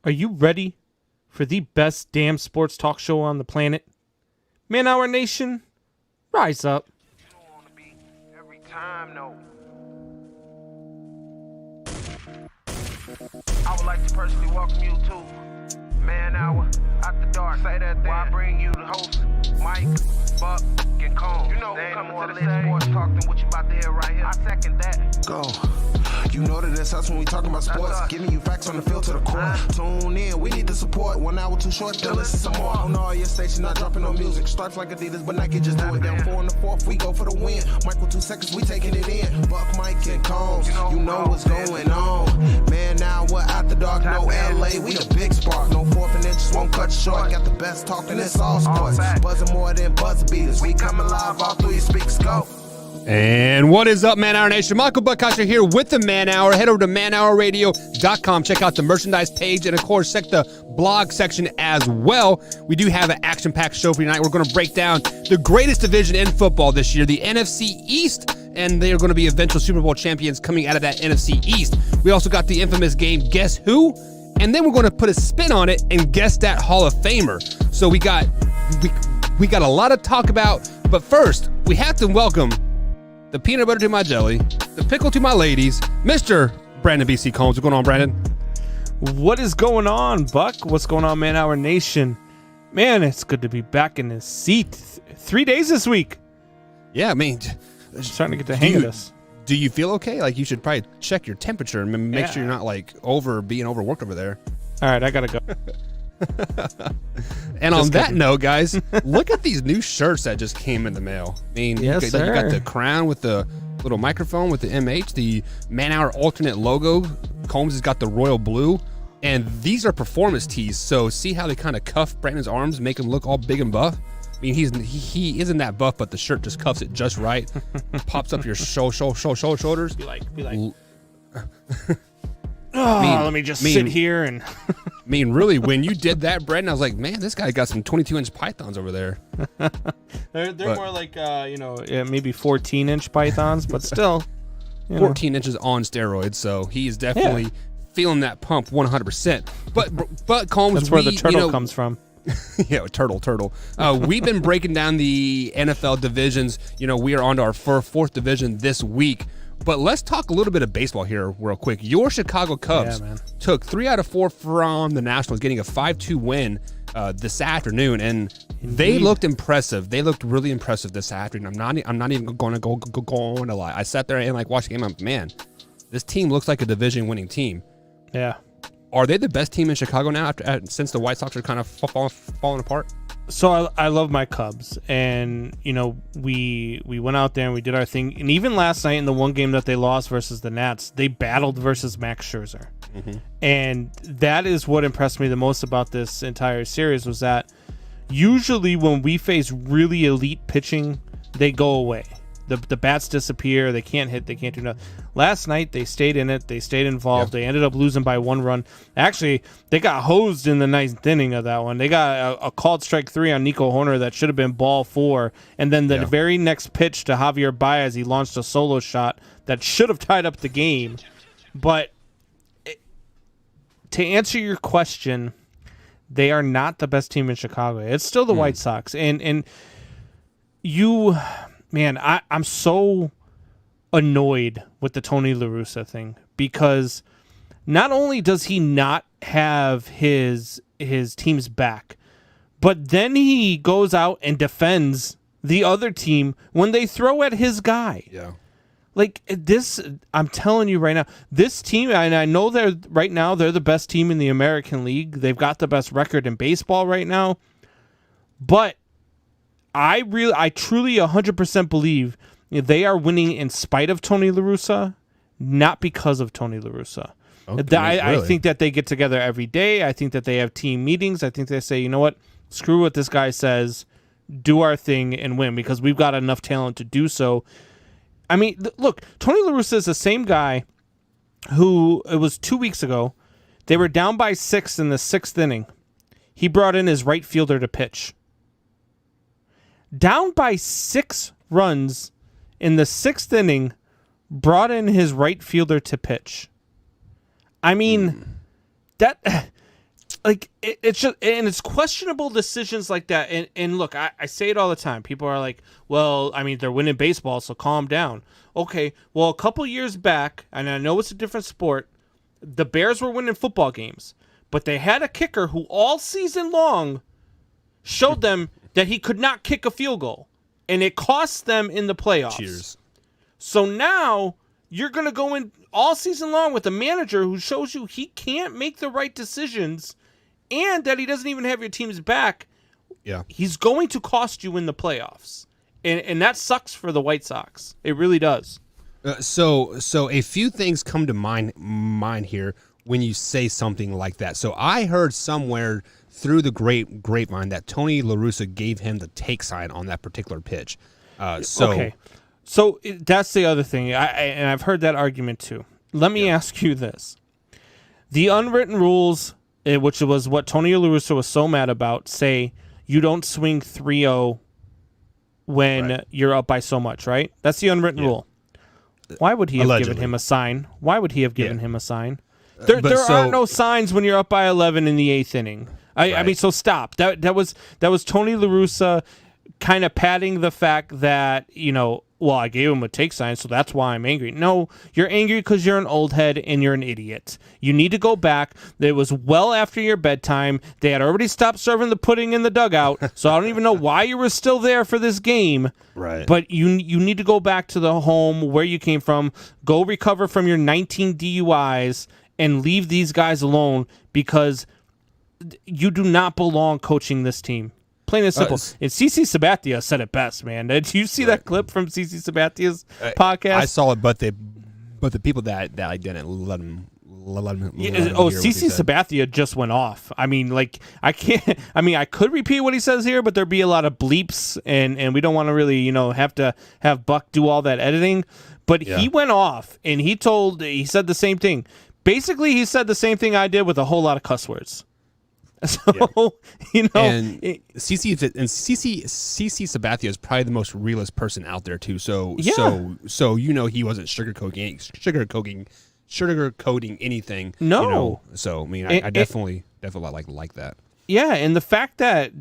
Are you ready for the best damn sports talk show on the planet? Man, our nation, rise up. Every time, no. I would like to personally welcome you to Man Hour After Dark. Say that while I bring you the host, Mike, Buck, and Cone. You know who coming to the stage sports talk than what you about to hear right here. I second that. Go. You know that it's us when we talking about sports. Giving you facts on the field to the core. Tune in, we need the support. 1 hour too short, then listen some more. On all your stations, not dropping no music. Starts like Adidas, but Nike just do it. Down 4 in the 4th, we go for the win. Michael 2 seconds, we taking it in. Buck, Mike, and Combs, you know what's going on. Man, now we're after dark, no LA, we the big spark. No 4th and inches won't cut you short. Got the best talking, it's all sports. Buzzing more than buzz beaters. We coming live all through your speakers, go. And what is up, Man Hour Nation? Michael Buckasher here with the Man Hour. Head over to manhourradio.com. Check out the merchandise page and, of course, check the blog section as well. We do have an action-packed show for you tonight. We're going to break down the greatest division in football this year, the NFC East, and they are going to be eventual Super Bowl champions coming out of that NFC East. We also got the infamous game, Guess Who? And then we're going to put a spin on it and guess that Hall of Famer. So we got a lot to talk about, but first, we have to welcome the peanut butter to my jelly, the pickle to my ladies, Mr. Brandon B.C. Combs. What's going on, Brandon? What is going on, Buck? What's going on, Man Hour Nation? Man, it's good to be back in the seat. 3 days this week. Yeah, I mean, starting to get the hang of this. Do you feel okay? Like, you should probably check your temperature and make sure you're not, like, being overworked over there. All right, I got to go. And on that note, guys, look at these new shirts that just came in the mail. I mean, yes, you got the crown with the little microphone with the MH, the Man Hour alternate logo. Combs has got the royal blue, and these are performance tees. So see how they kind of cuff Brandon's arms, make him look all big and buff. I mean, he isn't that buff, but the shirt just cuffs it just right. Pops up your shoulders. Be like. Let me just sit here and. I mean, really, when you did that, Brandon, I was like, man, this guy got some 22-inch pythons over there. they're more like, maybe 14-inch pythons, but still. 14 inches on steroids, so he is definitely feeling that pump 100%. But Combs, that's where the turtle comes from. Yeah, turtle. We've been breaking down the NFL divisions. We are on to our fourth division this week. But let's talk a little bit of baseball here real quick. Your Chicago Cubs took 3 out of 4 from the Nationals, getting a 5-2 win this afternoon, and they looked impressive. They looked really impressive this afternoon. I'm not even going to lie. I sat there and watched the game. I'm like, man, this team looks like a division-winning team. Yeah. Are they the best team in Chicago now since the White Sox are kind of falling apart? So I love my Cubs, and we went out there and we did our thing, and even last night in the one game that they lost versus the Nats, they battled versus Max Scherzer, and that is what impressed me the most about this entire series was that usually when we face really elite pitching, they go away. The bats disappear. They can't hit. They can't do nothing. Last night, they stayed in it. They stayed involved. Yeah. They ended up losing by 1 run. Actually, they got hosed in the 9th inning of that one. They got a called strike 3 on Nico Horner that should have been ball 4. And then the very next pitch to Javier Baez, he launched a solo shot that should have tied up the game. But to answer your question, they are not the best team in Chicago. It's still the White Sox. And you... Man, I'm so annoyed with the Tony La Russa thing because not only does he not have his team's back, but then he goes out and defends the other team when they throw at his guy. Yeah. Like this, I'm telling you right now, this team, and I know they're the best team in the American League. They've got the best record in baseball right now, but I truly 100% believe they are winning in spite of Tony La Russa, not because of Tony La Russa. Okay, I think that they get together every day. I think that they have team meetings. I think they say, you know what, screw what this guy says, do our thing and win because we've got enough talent to do so. I mean, look, Tony La Russa is the same guy who, it was 2 weeks ago, they were down by 6 in the 6th inning. He brought in his right fielder to pitch. Down by 6 runs in the 6th inning, brought in his right fielder to pitch. I mean, that it's just, and it's questionable decisions like that. And look, I say it all the time. People are like, well, I mean, they're winning baseball, so calm down. Okay, well, a couple years back, and I know it's a different sport, the Bears were winning football games, but they had a kicker who all season long showed them that he could not kick a field goal, and it cost them in the playoffs. Cheers. So now you're going to go in all season long with a manager who shows you he can't make the right decisions and that he doesn't even have your team's back. Yeah. He's going to cost you in the playoffs. And that sucks for the White Sox. It really does. So a few things come to mind here when you say something like that. So I heard somewhere through the grapevine that Tony La Russa gave him the take sign on that particular pitch. Okay. So that's the other thing. And I've heard that argument too. Let me ask you this. The unwritten rules, which was what Tony La Russa was so mad about, say you don't swing 3-0 when you're up by so much, right? That's the unwritten rule. Why would he have given him a sign? Why would he have given him a sign? There are no signs when you're up by 11 in the 8th inning. I mean, so stop. That was Tony La Russa kind of padding the fact that, well, I gave him a take sign, so that's why I'm angry. No, you're angry because you're an old head and you're an idiot. You need to go back. It was well after your bedtime. They had already stopped serving the pudding in the dugout, so I don't even know why you were still there for this game. Right. But you need to go back to the home where you came from, go recover from your 19 DUIs, and leave these guys alone because you do not belong coaching this team. Plain and simple. And CC Sabathia said it best, man. Did you see that clip from CC Sabathia's podcast? I saw it, but the people that I didn't let him. CC Sabathia just went off. I mean, I can't. I mean, I could repeat what he says here, but there'd be a lot of bleeps, and we don't want to really, have to have Buck do all that editing. But he went off, and he said the same thing. Basically, he said the same thing I did with a whole lot of cuss words. So and CC Sabathia is probably the most realist person out there too. So he wasn't sugarcoating anything. No. So I mean, I definitely like that. Yeah, and the fact that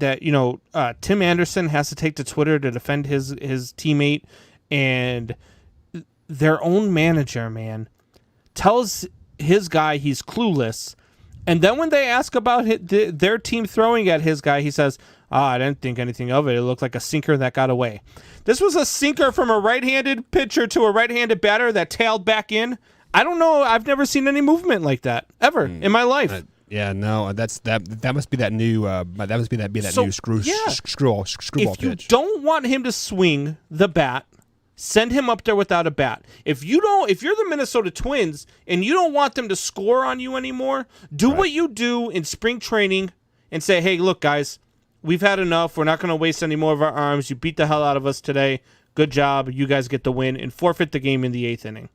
Tim Anderson has to take to Twitter to defend his teammate, and their own manager, man, tells his guy he's clueless. And then when they ask about their team throwing at his guy, he says, I didn't think anything of it. It looked like a sinker that got away. This was a sinker from a right-handed pitcher to a right-handed batter that tailed back in. I don't know. I've never seen any movement like that ever in my life. That must be that new new screwball pitch. If you don't want him to swing the bat, send him up there without a bat. If you're the Minnesota Twins and you don't want them to score on you anymore, do what you do in spring training and say, hey, look, guys, we've had enough. We're not going to waste any more of our arms. You beat the hell out of us today. Good job. You guys get the win and forfeit the game in the 8th inning.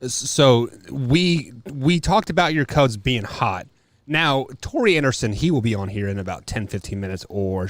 So we talked about your Cubs being hot. Now, Torrey Anderson, he will be on here in about 10, 15 minutes or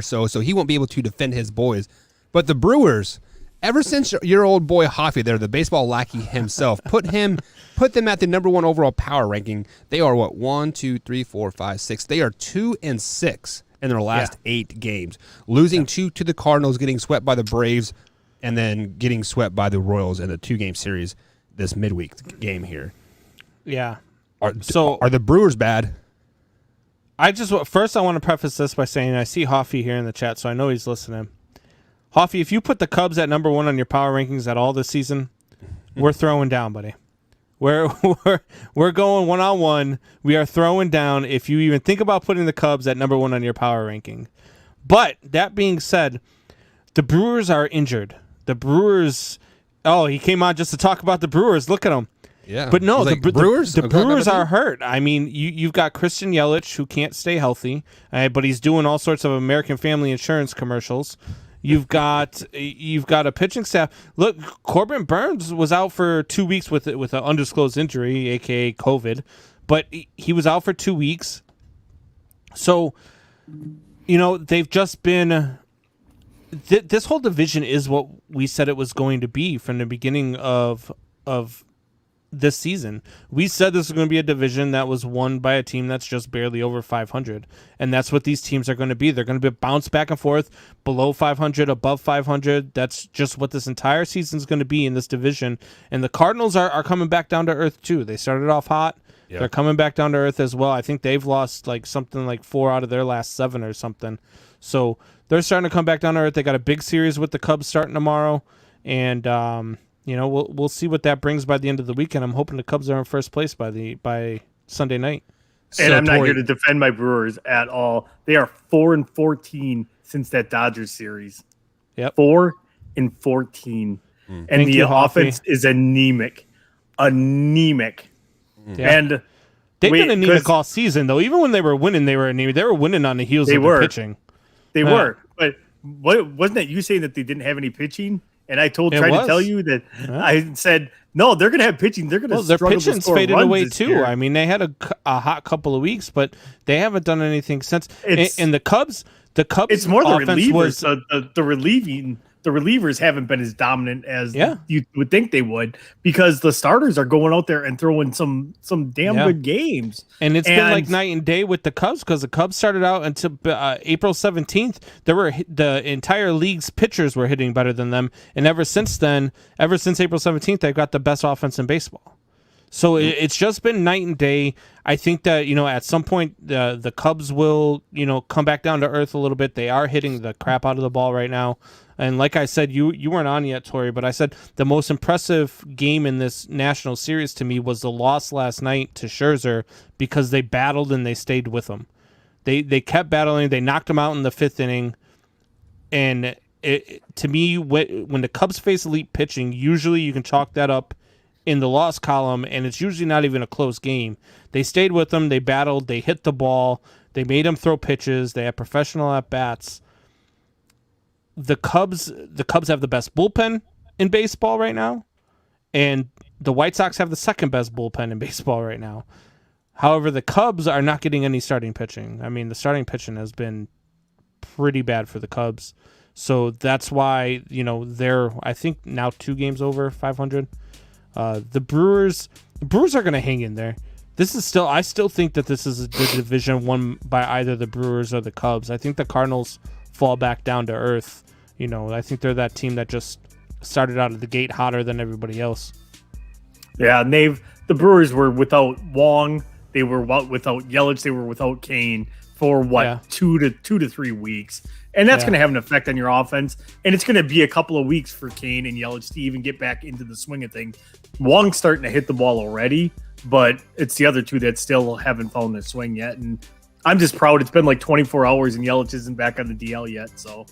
so. So he won't be able to defend his boys. But the Brewers, ever since your old boy Hoffy there, the baseball lackey himself, put them at the number 1 overall power ranking. They are 1, 2, 3, 4, 5, 6. They are 2-6 in their last 8 games, losing 2 to the Cardinals, getting swept by the Braves, and then getting swept by the Royals in the 2-game series this midweek game here. Yeah. Are the Brewers bad? First I want to preface this by saying I see Hoffy here in the chat, so I know he's listening. Hoffy, if you put the Cubs at number 1 on your power rankings at all this season, we're throwing down, buddy. We're going 1-on-1. We are throwing down if you even think about putting the Cubs at number 1 on your power ranking. But that being said, the Brewers are injured. The Brewers. Oh, he came on just to talk about the Brewers. Look at him. Yeah, but no, the Brewers. The Brewers are hurt. I mean, you've got Christian Yelich who can't stay healthy, but he's doing all sorts of American Family Insurance commercials. You've got a pitching staff. Look, Corbin Burns was out for 2 weeks with an undisclosed injury, aka COVID, but he was out for 2 weeks. So, they've just been. This whole division is what we said it was going to be from the beginning of this season. We said this was going to be a division that was won by a team that's just barely over 500, and that's what these teams are going to be. They're going to be bounced back and forth, below 500, above 500. That's just what this entire season is going to be in this division. And the Cardinals are coming back down to earth too. They started off hot. Yep. They're coming back down to earth as well. I think they've lost like something like 4 out of their last 7 or something. So they're starting to come back down to earth. They got a big series with the Cubs starting tomorrow, and we'll see what that brings by the end of the weekend. I'm hoping the Cubs are in first place by Sunday night. And I'm not here to defend my Brewers at all. They are 4-14 since that Dodgers series. Yep. 4-14. And Thank the you, offense is anemic. Yeah. And they've been anemic all season, though. Even when they were winning, they were anemic. They were winning on the heels of the pitching. They were. But wasn't that you saying that they didn't have any pitching? And I tried to tell you that I said, no, they're going to have pitching. They're going to struggle to score runs. Their pitching's faded away, too. Year. I mean, they had a hot couple of weeks, but they haven't done anything since. And the Cubs, it's more the relievers. The relievers haven't been as dominant as you would think they would, because the starters are going out there and throwing some damn good games. And it's been like night and day with the Cubs, because the Cubs started out until April 17th. The entire league's pitchers were hitting better than them. And ever since then, ever since April 17th, they've got the best offense in baseball. So it's just been night and day. I think that, at some point the Cubs will, come back down to earth a little bit. They are hitting the crap out of the ball right now. And like I said, you weren't on yet, Tori, but I said the most impressive game in this national series to me was the loss last night to Scherzer, because they battled and they stayed with him. They kept battling. They knocked him out in the 5th inning. And to me, when the Cubs face elite pitching, usually you can chalk that up in the loss column, and it's usually not even a close game. They stayed with him. They battled. They hit the ball. They made him throw pitches. They had professional at-bats. The Cubs have the best bullpen in baseball right now, and the White Sox have the second best bullpen in baseball right now. However, the Cubs are not getting any starting pitching. I mean, the starting pitching has been pretty bad for the Cubs. So that's why, they're, I think, now 2 games over 500. The Brewers are going to hang in there. I still think that this is the division won by either the Brewers or the Cubs. I think the Cardinals fall back down to earth. I think they're that team that just started out of the gate hotter than everybody else. Yeah, the Brewers were without Wong. They were without Yelich. They were without Kane for 2 to 3 weeks. And that's going to have an effect on your offense. And it's going to be a couple of weeks for Kane and Yelich to even get back into the swing of things. Wong's starting to hit the ball already, but it's the other two that still haven't found their swing yet. And I'm just proud. It's been like 24 hours and Yelich isn't back on the DL yet. So,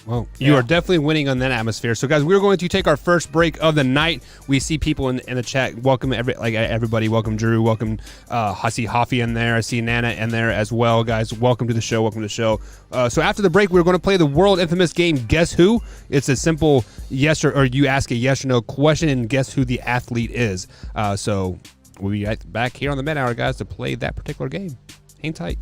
well, you are definitely winning on that atmosphere. So, guys, we're going to take our first break of the night. We see people in the chat. Welcome everybody. Welcome Drew. Welcome I see Hoffy in there. I see Nana in there as well, guys. Welcome to the show. Welcome to the show. So after the break, we're going to play the world infamous game, Guess Who? It's a simple yes or you ask a yes or no question and guess who the athlete is. So we'll be back here on the Mid Hour, guys, to play that particular game. Hang tight.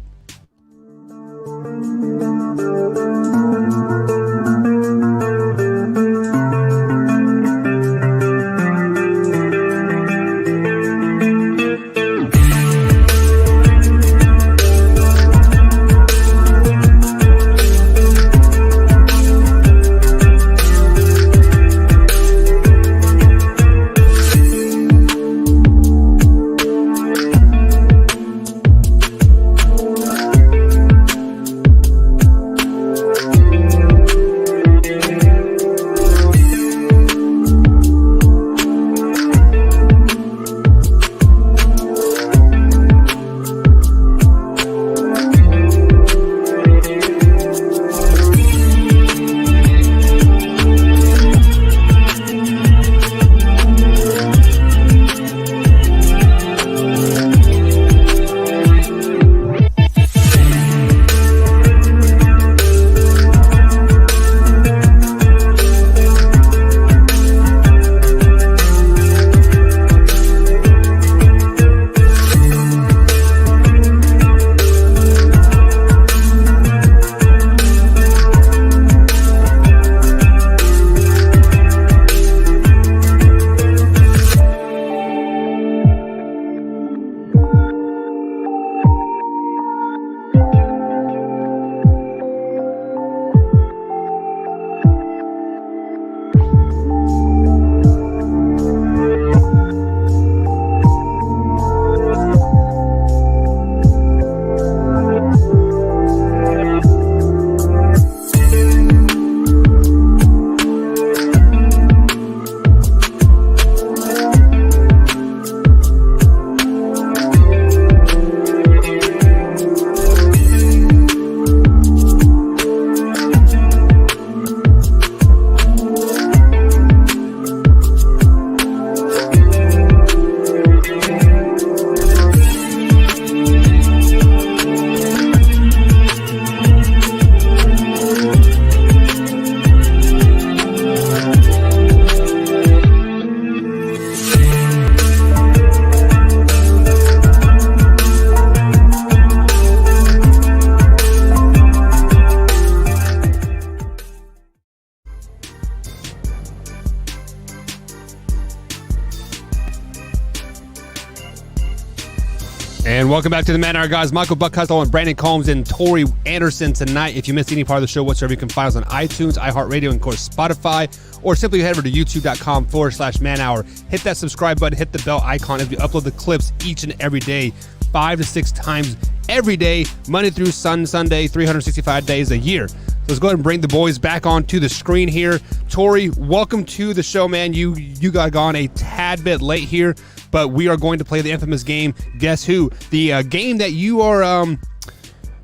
And welcome back to the Man Hour, guys. Michael Buckhuzzle and Brandon Combs and Tori Anderson tonight. If you missed any part of the show whatsoever, you can find us on iTunes, iHeartRadio, and of course Spotify, or simply head over to youtube.com/Man Hour. Hit that subscribe button, hit the bell icon as we upload the clips each and every day, 5 to 6 times every day, Monday through Sunday, 365 days a year. So let's go ahead and bring the boys back onto the screen here. Tori, welcome to the show, man. You got gone a tad bit late here, but we are going to play the infamous game, Guess Who? The game that you are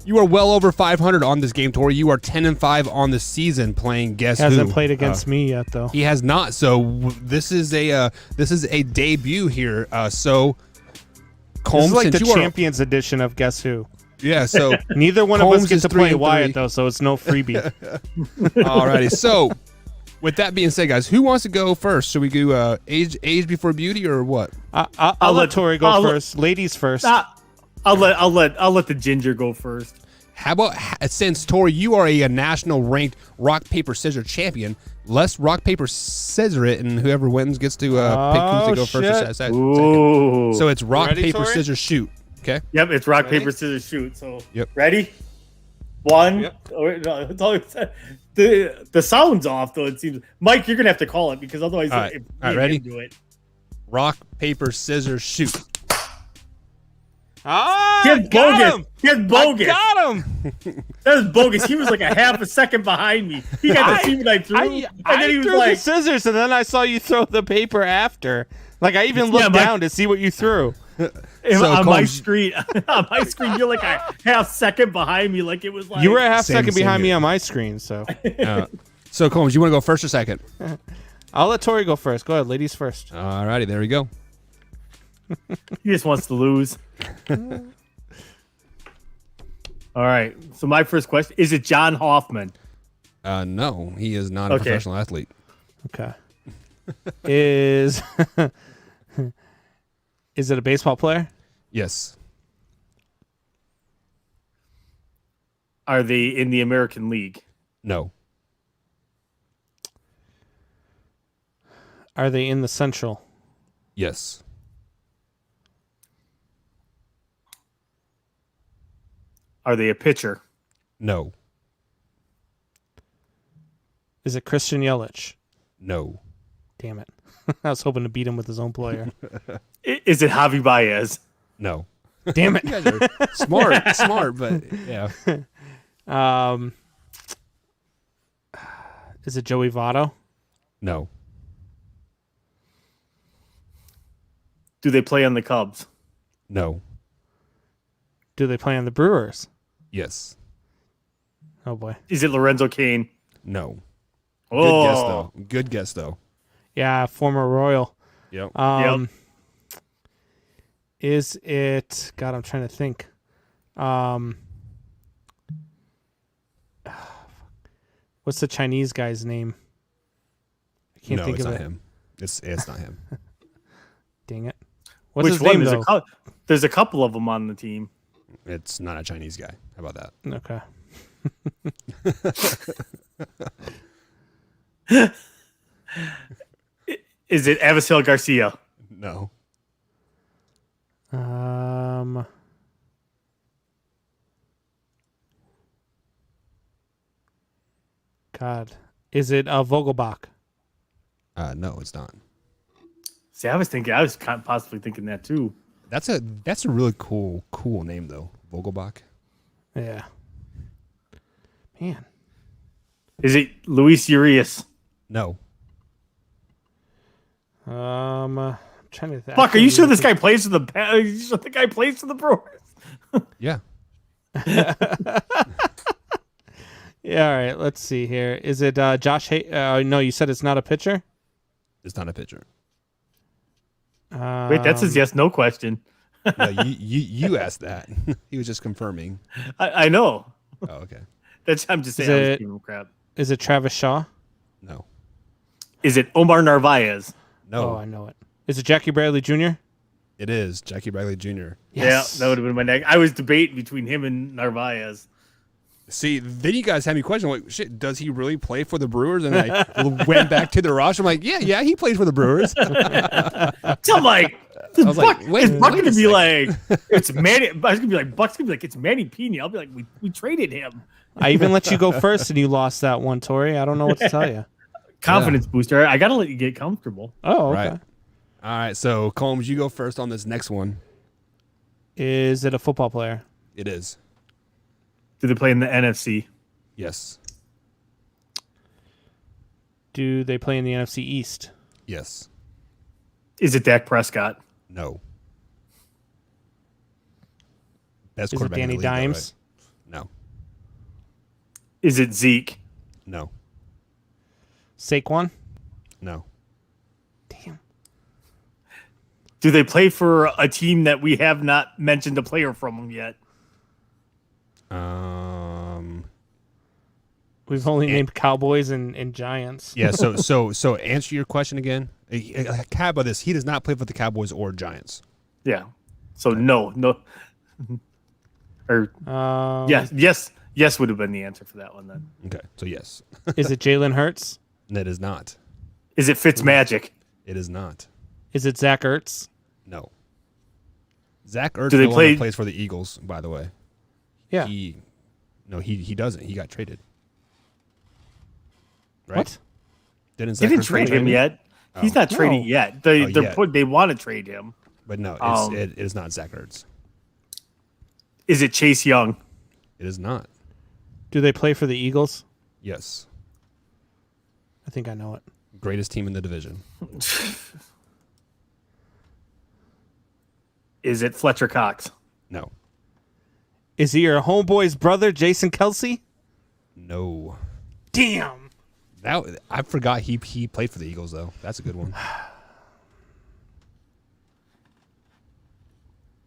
well over 500 on this game, Tori. You are 10-5 on the season playing Guess Who. Hasn't played against me yet, though. He has not. So this is a debut here. So Combs, this is like since the you Champions edition of Guess Who. Yeah. So Neither one Combs of us get is to play 3-3. Wyatt, though, so it's no freebie. Alrighty. So with that being said, guys, who wants to go first? Should we do age before beauty or what? I'll let Tori go first. Ladies first. I'll let the ginger go first. How about, since Tori, you are a national ranked rock paper scissors champion, let's rock paper scissor it, and whoever wins gets to pick who's to go first or second. Ooh. So it's rock Ready, paper Tori? scissors shoot. Okay. Yep, it's rock, Ready? paper, scissors, shoot. So, Yep. Ready? One. Yep. No, it's all, the sound's off, though, it seems. Mike, you're going to have to call it, because otherwise, All right. if All right, me and ready? him do it. Rock paper scissors shoot. Ah, He had got bogus. him. He had bogus. Got him. That was bogus. He was like a half a second behind me. He got to see what I threw. and then he was threw like, the scissors, and then I saw you throw the paper after. Like, I even looked Mike- down to see what you threw. So, on my Combs- screen, you're like a half second behind me. Like it was like You were a half Same- second same behind me here. on my screen, so So Combs, you want to go first or second? I'll let Tori go first. Go ahead, ladies first. Alrighty, there we go. He just wants to lose. All right. So my first question is: it John Hoffman? No, he is not a Okay. professional athlete. Okay. Is it a baseball player? Yes. Are they in the American League? No. Are they in the Central? Yes. Are they a pitcher? No. Is it Christian Yelich? No. Damn it. I was hoping to beat him with his own player. Is it Javi Baez? No. Damn it. You guys are smart, but yeah. Is it Joey Votto? No. Do they play on the Cubs? No. Do they play on the Brewers? Yes. Oh boy. Is it Lorenzo Cain? No. Oh, Good guess though. Good guess though. Yeah, former Royal. Yep. Is it? God, I'm trying to think. What's the Chinese guy's name? I can't no, think it's of not it. him. It's not him. Dang it. What's which his one? name though? There's a couple of them on the team. It's not a Chinese guy. How about that? Okay. Is it Avisel Garcia? No. God, is it Vogelbach? No, it's not. See, I was possibly thinking that too. That's a really cool name though. Vogelbach. Yeah. Man. Is it Luis Urias? No. I'm trying to think. Fuck, are you sure this guy plays for the? Are you sure the guy plays for the Brewers? Yeah. Yeah. All right. Let's see here. Is it Josh? No, you said it's not a pitcher. It's not a pitcher. Wait, that's his yes/no question. No, you asked that. He was just confirming. I know. Oh, okay. I'm just Is saying. I was it- giving him crap. Is it Travis Shaw? No. Is it Omar Narvaez? No. Oh, I know it. Is it Jackie Bradley Jr.? It is Jackie Bradley Jr. Yes. Yeah, that would have been my next. I was debating between him and Narvaez. See, then you guys had me question, like, shit, does he really play for the Brewers? And I went back to the roster. I'm like, yeah, he plays for the Brewers. So I'm like, I was like, wait, Buck wait gonna a be second. like, it's Manny. I was gonna be like, Buck's gonna be like, it's Manny Pena. I'll be like, we traded him. I even let you go first, and you lost that one, Tori. I don't know what to tell you. Confidence booster. I gotta let you get comfortable. Oh, okay. Right. All right, so Combs, you go first on this next one. Is it a football player? It is. Do they play in the NFC? Yes. Do they play in the NFC East? Yes. Is it Dak Prescott? No. Best Is it quarterback in Danny the league, though, Dimes? right? No. Is it Zeke? No. Saquon? No. Damn. Do they play for a team that we have not mentioned a player from them yet? We've only named Cowboys and Giants. Yeah, so answer your question again. How about this? He does not play for the Cowboys or Giants. Yeah. So no. Or yes would have been the answer for that one then. Okay, so yes. Is it Jalen Hurts? That is not. Is it Fitzmagic? It is not. Is it Zach Ertz? No. Zach Ertz Do they no play- longer plays for the Eagles, by the way. Yeah. He doesn't. He got traded. Right? What? Didn't They Zach didn't Ertz trade get him traded? yet. He's not traded No. yet. yet. They want to trade him. But no, it is not Zach Ertz. Is it Chase Young? It is not. Do they play for the Eagles? Yes. I think I know it. Greatest team in the division. Is it Fletcher Cox? No. Is he your homeboy's brother, Jason Kelsey? No. Damn. I forgot he played for the Eagles, though. That's a good one.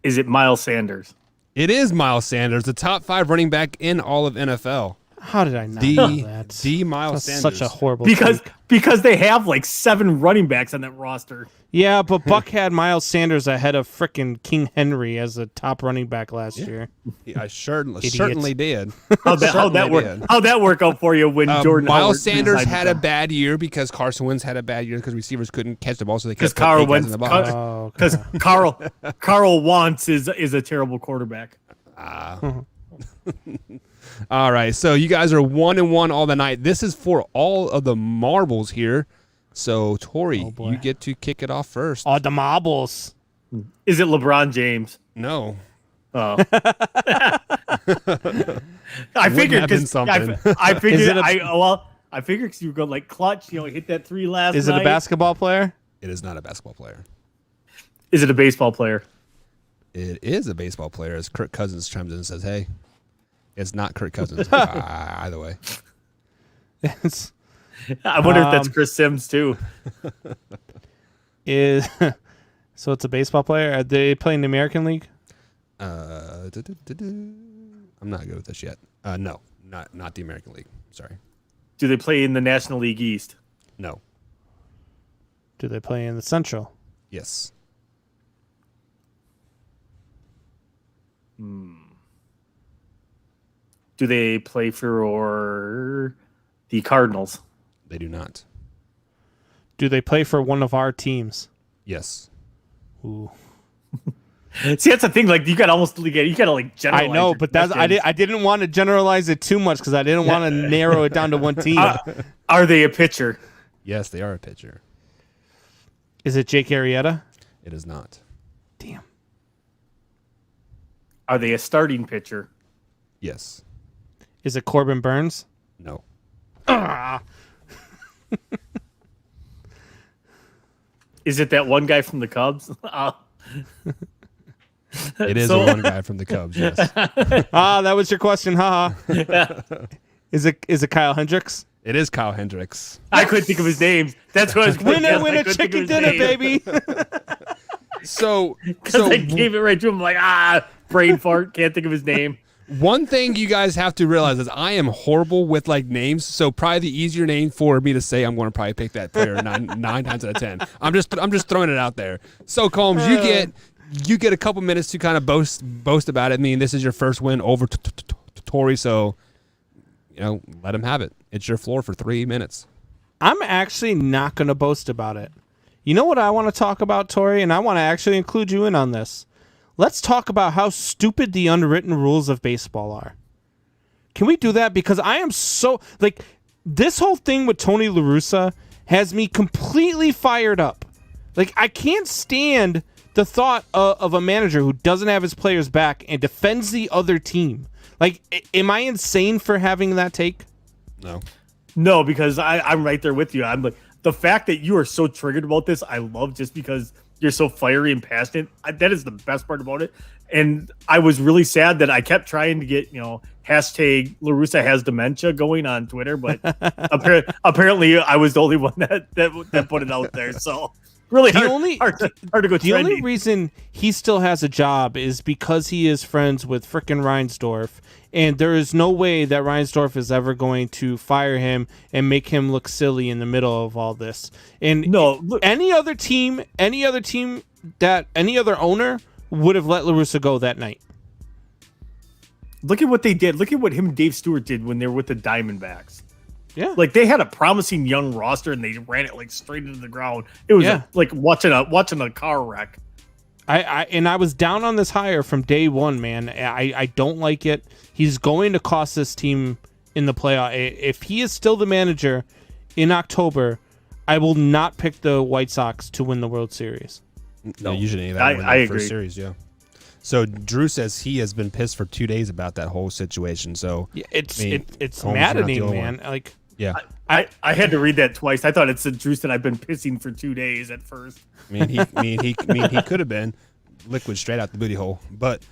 Is it Miles Sanders? It is Miles Sanders, the top 5 running back in all of NFL. How did I not know that? The Miles That's Sanders. such a horrible Because they have like 7 running backs on that roster. Yeah, but Buck had Miles Sanders ahead of frickin' King Henry as a top running back last year. I certainly did. How'd that work out for you when Jordan Miles Howard Sanders decided had to- a bad year because Carson Wentz had a bad year because receivers couldn't catch the ball, so they kept Carl putting guys Wentz in the box. Oh, okay. because Carl Wentz is a terrible quarterback. All right, so you guys are 1-1 all the night. This is for all of the marbles here. So Tori, boy. you get to kick it off first. Oh, the marbles. Is it LeBron James? No. Oh. I figured have been because something. I figured Is it a- I figured because you were going like clutch, hit that 3 last Is it night. a basketball player? It is not a basketball player. Is it a baseball player? It is a baseball player, as Kirk Cousins chimes in and says, hey, it's not Kirk Cousins. Either way. It's, I wonder if that's Chris Sims too. is so it's a baseball player. Are they playing the American League? I'm not good with this yet. No, not the American League. Sorry. Do they play in the National League East? No. Do they play in the Central? Yes. Do they play for the Cardinals? They do not. Do they play for one of our teams? Yes. Ooh. See, that's the thing. Like you got to like generalize. I know, your but that's questions. I didn't want to generalize it too much because I didn't want to narrow it down to one team. Are they a pitcher? Yes, they are a pitcher. Is it Jake Arrieta? It is not. Damn. Are they a starting pitcher? Yes. Is it Corbin Burns? No. Is it that one guy from the Cubs? It is So- one guy from the Cubs, yes. That was your question, haha. Is it Kyle Hendricks? It is Kyle Hendricks. I couldn't think of his name. That's what I was going to Winner, chicken dinner, baby. So I gave it right to him. Like, brain fart. Can't think of his name. one thing you guys have to realize is I am horrible with like names. So probably the easier name for me to say, I'm going to probably pick that player nine times out of 10. I'm just throwing it out there. So Combs, you get a couple minutes to kind of boast about it. I mean, this is your first win over Tori, so let him have it. It's your floor for 3 minutes. I'm actually not going to boast about it. You know what I want to talk about, Tori? And I want to actually include you in on this. Let's talk about how stupid the unwritten rules of baseball are. Can we do that? Because I am so... Like, this whole thing with Tony La Russa has me completely fired up. Like, I can't stand the thought of a manager who doesn't have his players back and defends the other team. Like, am I insane for having that take? No, because I'm right there with you. I'm like, the fact that you are so triggered about this, I love, just because you're so fiery and passionate. That is the best part about it. And I was really sad that I kept trying to get, hashtag La Russa has dementia going on Twitter, but apparently I was the only one that put it out there. So really hard to go The trending. only reason he still has a job is because he is friends with frickin' Reinsdorf, and there is no way that Reinsdorf is ever going to fire him and make him look silly in the middle of all this. And any other owner would have let La Russa go that night. Look at what they did. Look at what him and Dave Stewart did when they were with the Diamondbacks. Yeah. Like, they had a promising young roster and they ran it like straight into the ground. It was like watching a car wreck. I was down on this hire from day one, man. I don't like it. He's going to cost this team in the playoff. If he is still the manager in October, I will not pick the White Sox to win the World Series. No, usually that win I the agree. first series, yeah. So Drew says he has been pissed for 2 days about that whole situation. So yeah, it's Holmes maddening, not the man. only one. Like, yeah, I had to read that twice. I thought it said Drew said I've been pissing for 2 days at first. he could have been liquid straight out the booty hole, but.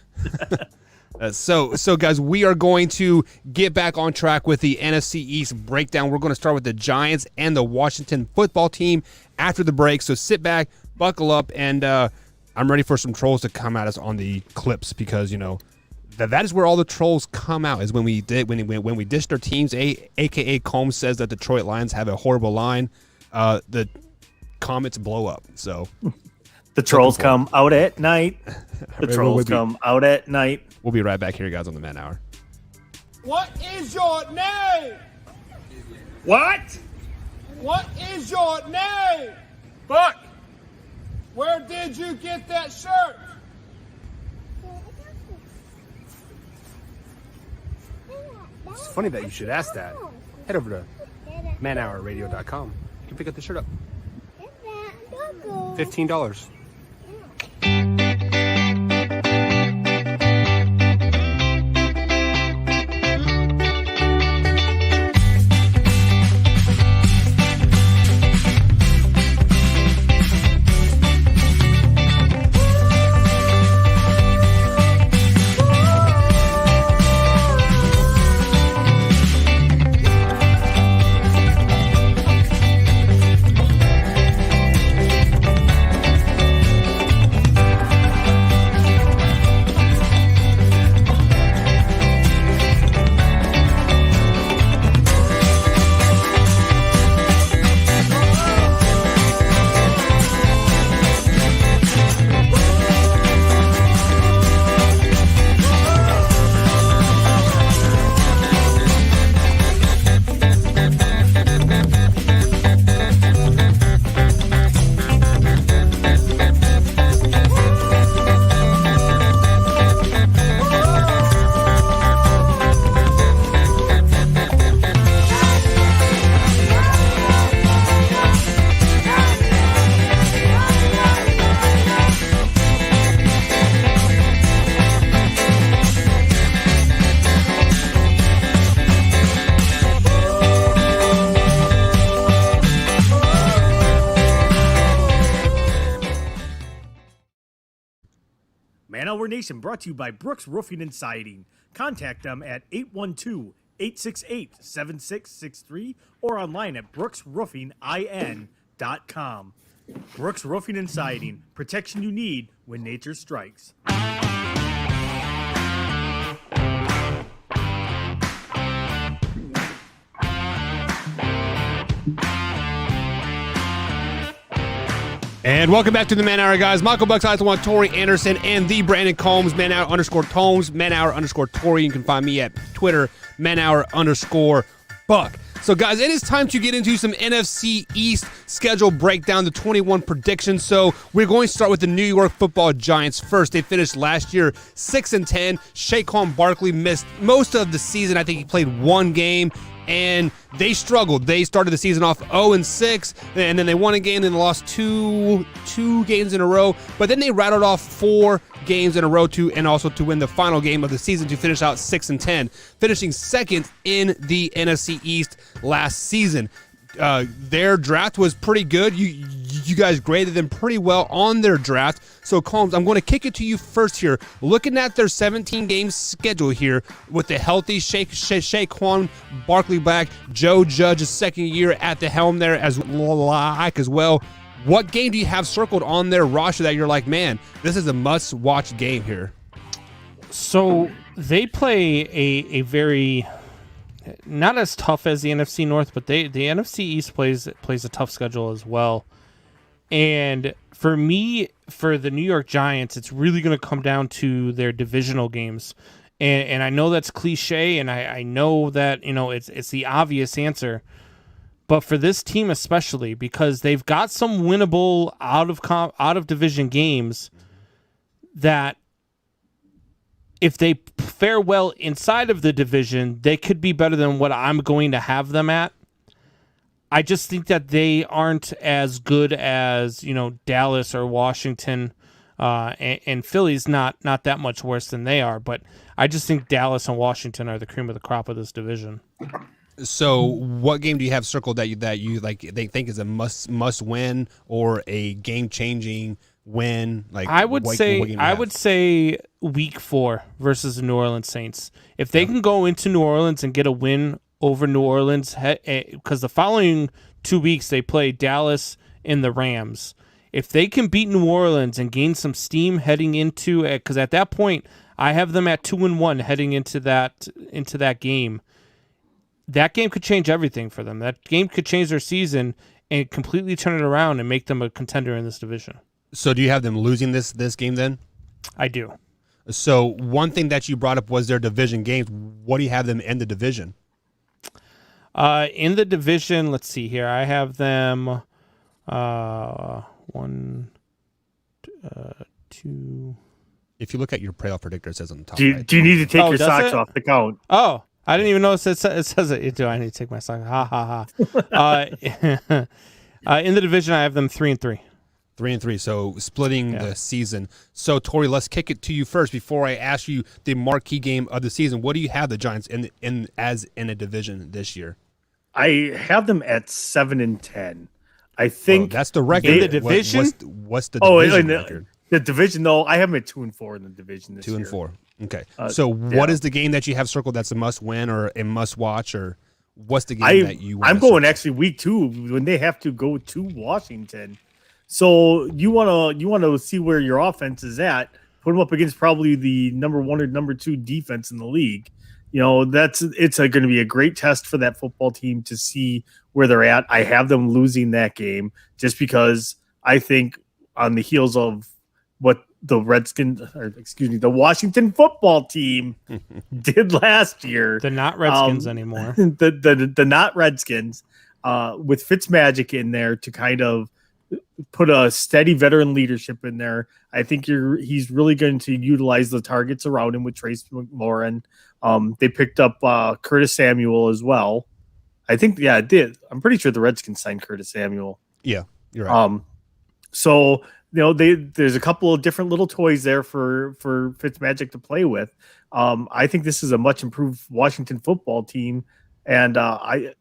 So guys, we are going to get back on track with the NFC East breakdown. We're going to start with the Giants and the Washington football team after the break. So sit back, buckle up, and I'm ready for some trolls to come at us on the clips, because that is where all the trolls come out, is when we dished our teams. AKA Combs says that Detroit Lions have a horrible line. The comments blow up. So the trolls come out at night. The trolls come out at night. We'll be right back here, guys, on the Man Hour. What is your name? What? What is your name? Buck. Where did you get that shirt? It's funny that you should ask that. Head over to manhourradio.com. You can pick up the shirt up. $15. Brought to you by Brooks Roofing and Siding. Contact them at 812-868-7663 or online at brooksroofingin.com. Brooks Roofing and Siding. Protection you need when nature strikes. And welcome back to the Man Hour, guys. Michael Bucks, I1, Tori Anderson, and the Brandon Combs, Man Hour _Combs, Man Hour _Tori. You can find me at Twitter, Man Hour _Buck. So, guys, it is time to get into some NFC East schedule breakdown, the 21 predictions. So, we're going to start with the New York Football Giants first. They finished last year 6-10. Saquon Barkley missed most of the season. I think he played one game, and they struggled. They started the season off 0-6, and then they won a game, then they lost two games in a row. But then they rattled off 4 games in a row and also to win the final game of the season to finish out 6-10, finishing second in the NFC East last season. Their draft was pretty good. You guys graded them pretty well on their draft. So, Combs, I'm going to kick it to you first here. Looking at their 17-game schedule here with the healthy Saquon Barkley back, Joe Judge's second year at the helm there as well. What game do you have circled on their roster that you're like, man, this is a must-watch game here? So they play a very, not as tough as the NFC North, but the NFC East plays a tough schedule as well. And for me, for the New York Giants, it's really going to come down to their divisional games. And I know that's cliche, and I know that, it's the obvious answer. But for this team especially, because they've got some winnable out of division games that if they fare well inside of the division, they could be better than what I'm going to have them at. I just think that they aren't as good as, Dallas or Washington, and Philly's not that much worse than they are. But I just think Dallas and Washington are the cream of the crop of this division. So, what game do you have circled that you like? They think is a must win or a game changing win? Like I would say Week 4 versus the New Orleans Saints. If they can go into New Orleans and get a win over New Orleans, because the following 2 weeks they play Dallas and the Rams. If they can beat New Orleans and gain some steam heading into it, because at that point I have them at 2-1 heading into that game. That game could change everything for them. That game could change their season and completely turn it around and make them a contender in this division. So do you have them losing this game then? I do. So one thing that you brought up was their division games. What do you have them in the division? In the division, let's see here. I have them 1, 2. If you look at your playoff predictor, it says on the top. Do you need to take your socks it? off the count? Oh, I didn't even notice it says it. Do I need to take my socks? Ha ha ha. In the division, I have them 3-3. 3-3, so splitting the season. So, Tori, let's kick it to you first before I ask you the marquee game of the season. What do you have the Giants in a division this year? I have them at 7-10. I think that's the record. In the division. What's the division record? The division, though, I have them at 2-4 in the division this year. 2-4. Okay. So, what is the game that you have circled that's a must-win or a must-watch, or what's the game that you? I'm going actually week 2 when they have to go to Washington. So you want to see where your offense is at. Put them up against probably the number 1 or number 2 defense in the league. It's going to be a great test for that football team to see where they're at. I have them losing that game just because I think on the heels of what the Washington football team did last year. The not Redskins anymore. The not Redskins with Fitzmagic in there to kind of put a steady veteran leadership in there. I think he's really going to utilize the targets around him with Trace McLaurin. They picked up Curtis Samuel as well. I think, it did. I'm pretty sure the Redskins signed Curtis Samuel. Yeah, you're right. So, there's a couple of different little toys there for Fitzmagic to play with. I think this is a much improved Washington football team. And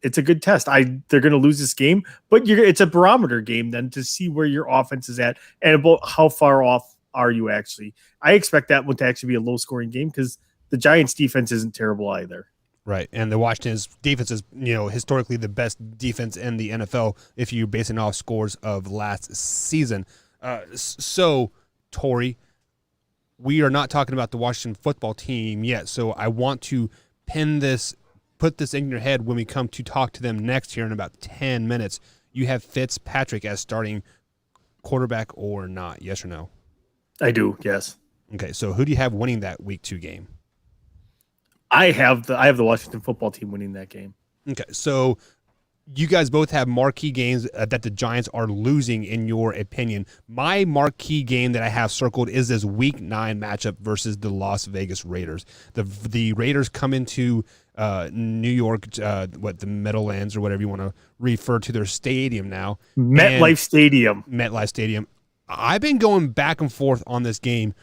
it's a good test. They're going to lose this game, but it's a barometer game then to see where your offense is at and about how far off are you actually. I expect that one to actually be a low-scoring game because the Giants' defense isn't terrible either. Right, and the Washington's defense is historically the best defense in the NFL if you're basing off scores of last season. So, Tori, we are not talking about the Washington football team yet, so I want to put this in your head when we come to talk to them next here in about 10 minutes. You have Fitzpatrick as starting quarterback or not? Yes or no? I do, yes. Okay, so who do you have winning that week 2 game? I have the Washington football team winning that game. Okay, so you guys both have marquee games that the Giants are losing, in your opinion. My marquee game that I have circled is this Week 9 matchup versus the Las Vegas Raiders. The Raiders come into New York, the Meadowlands or whatever you want to refer to their stadium now. MetLife Stadium. MetLife Stadium. I've been going back and forth on this game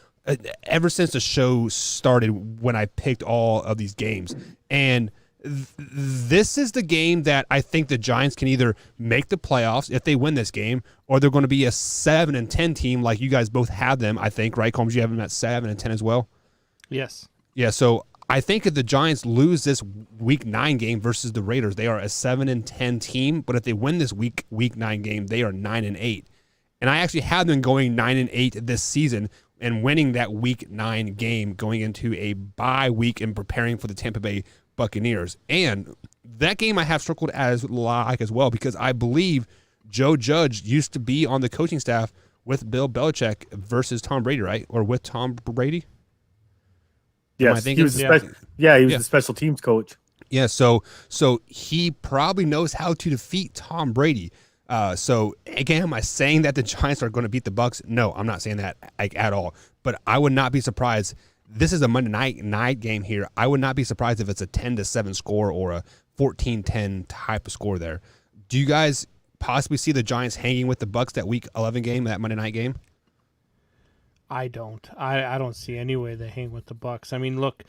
ever since the show started when I picked all of these games. And this is the game that I think the Giants can either make the playoffs if they win this game, or they're going to be a 7-10 team like you guys both have them, I think, right, Combs? You have them at 7-10 as well? Yes. Yeah, so I think if the Giants lose this Week 9 game versus the Raiders, they are a 7-10 team, but if they win this Week 9 game, they are 9-8. And I actually have them going 9-8 this season and winning that Week 9 game, going into a bye week and preparing for the Tampa Bay Buccaneers. And that game I have circled as like as well, because I believe Joe Judge used to be on the coaching staff with Bill Belichick versus Tom Brady, right? Or with Tom Brady? Yes, he was the special teams coach. Yeah, so he probably knows how to defeat Tom Brady. So again, am I saying that the Giants are going to beat the Bucs? No, I'm not saying that at all. But I would not be surprised. This is a Monday night game here. I would not be surprised if it's a 10-7 score or a 14-10 type of score there. Do you guys possibly see the Giants hanging with the Bucs that Week 11 game, that Monday night game? I don't. I don't see any way they hang with the Bucs. I mean, look,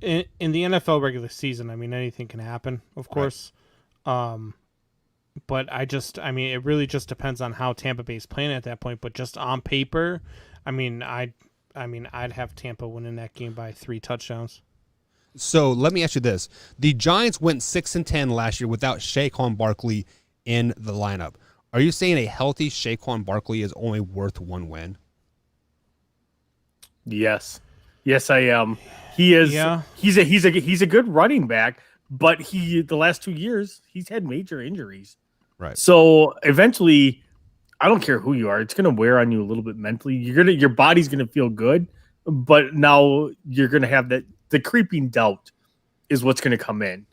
in the NFL regular season, I mean, anything can happen, of course. Right. But it really just depends on how Tampa Bay's playing at that point. But just on paper, I'd have Tampa winning that game by 3 touchdowns. So let me ask you this: the Giants went 6-10 last year without Saquon Barkley in the lineup. Are you saying a healthy Saquon Barkley is only worth 1 win? Yes, I am. He is. Yeah. He's a good running back, but the last 2 years he's had major injuries. Right. So eventually, I don't care who you are, it's going to wear on you a little bit mentally. Your body's going to feel good, but now you're going to have the creeping doubt is what's going to come in.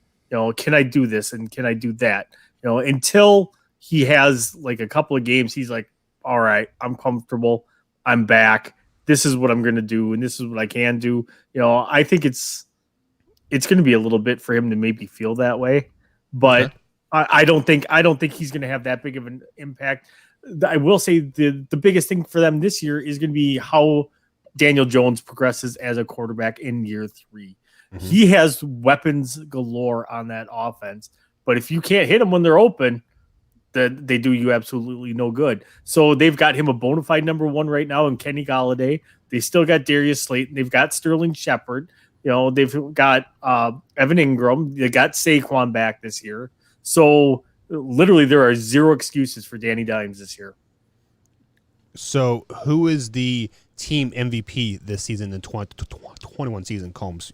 Can I do this and can I do that? Until he has like a couple of games, he's like, all right, I'm comfortable. I'm back. This is what I'm going to do, and this is what I can do. I think it's going to be a little bit for him to maybe feel that way, but. Okay. I don't think he's going to have that big of an impact. I will say the biggest thing for them this year is going to be how Daniel Jones progresses as a quarterback in year 3. Mm-hmm. He has weapons galore on that offense, but if you can't hit them when they're open, then they do you absolutely no good. So they've got him a bona fide number 1 right now in Kenny Golladay. They still got Darius Slayton. They've got Sterling Shepard. They've got Evan Ingram. They got Saquon back this year. So literally there are 0 excuses for Danny Dimes this year. So who is the team MVP this season, the 21 season, Combs?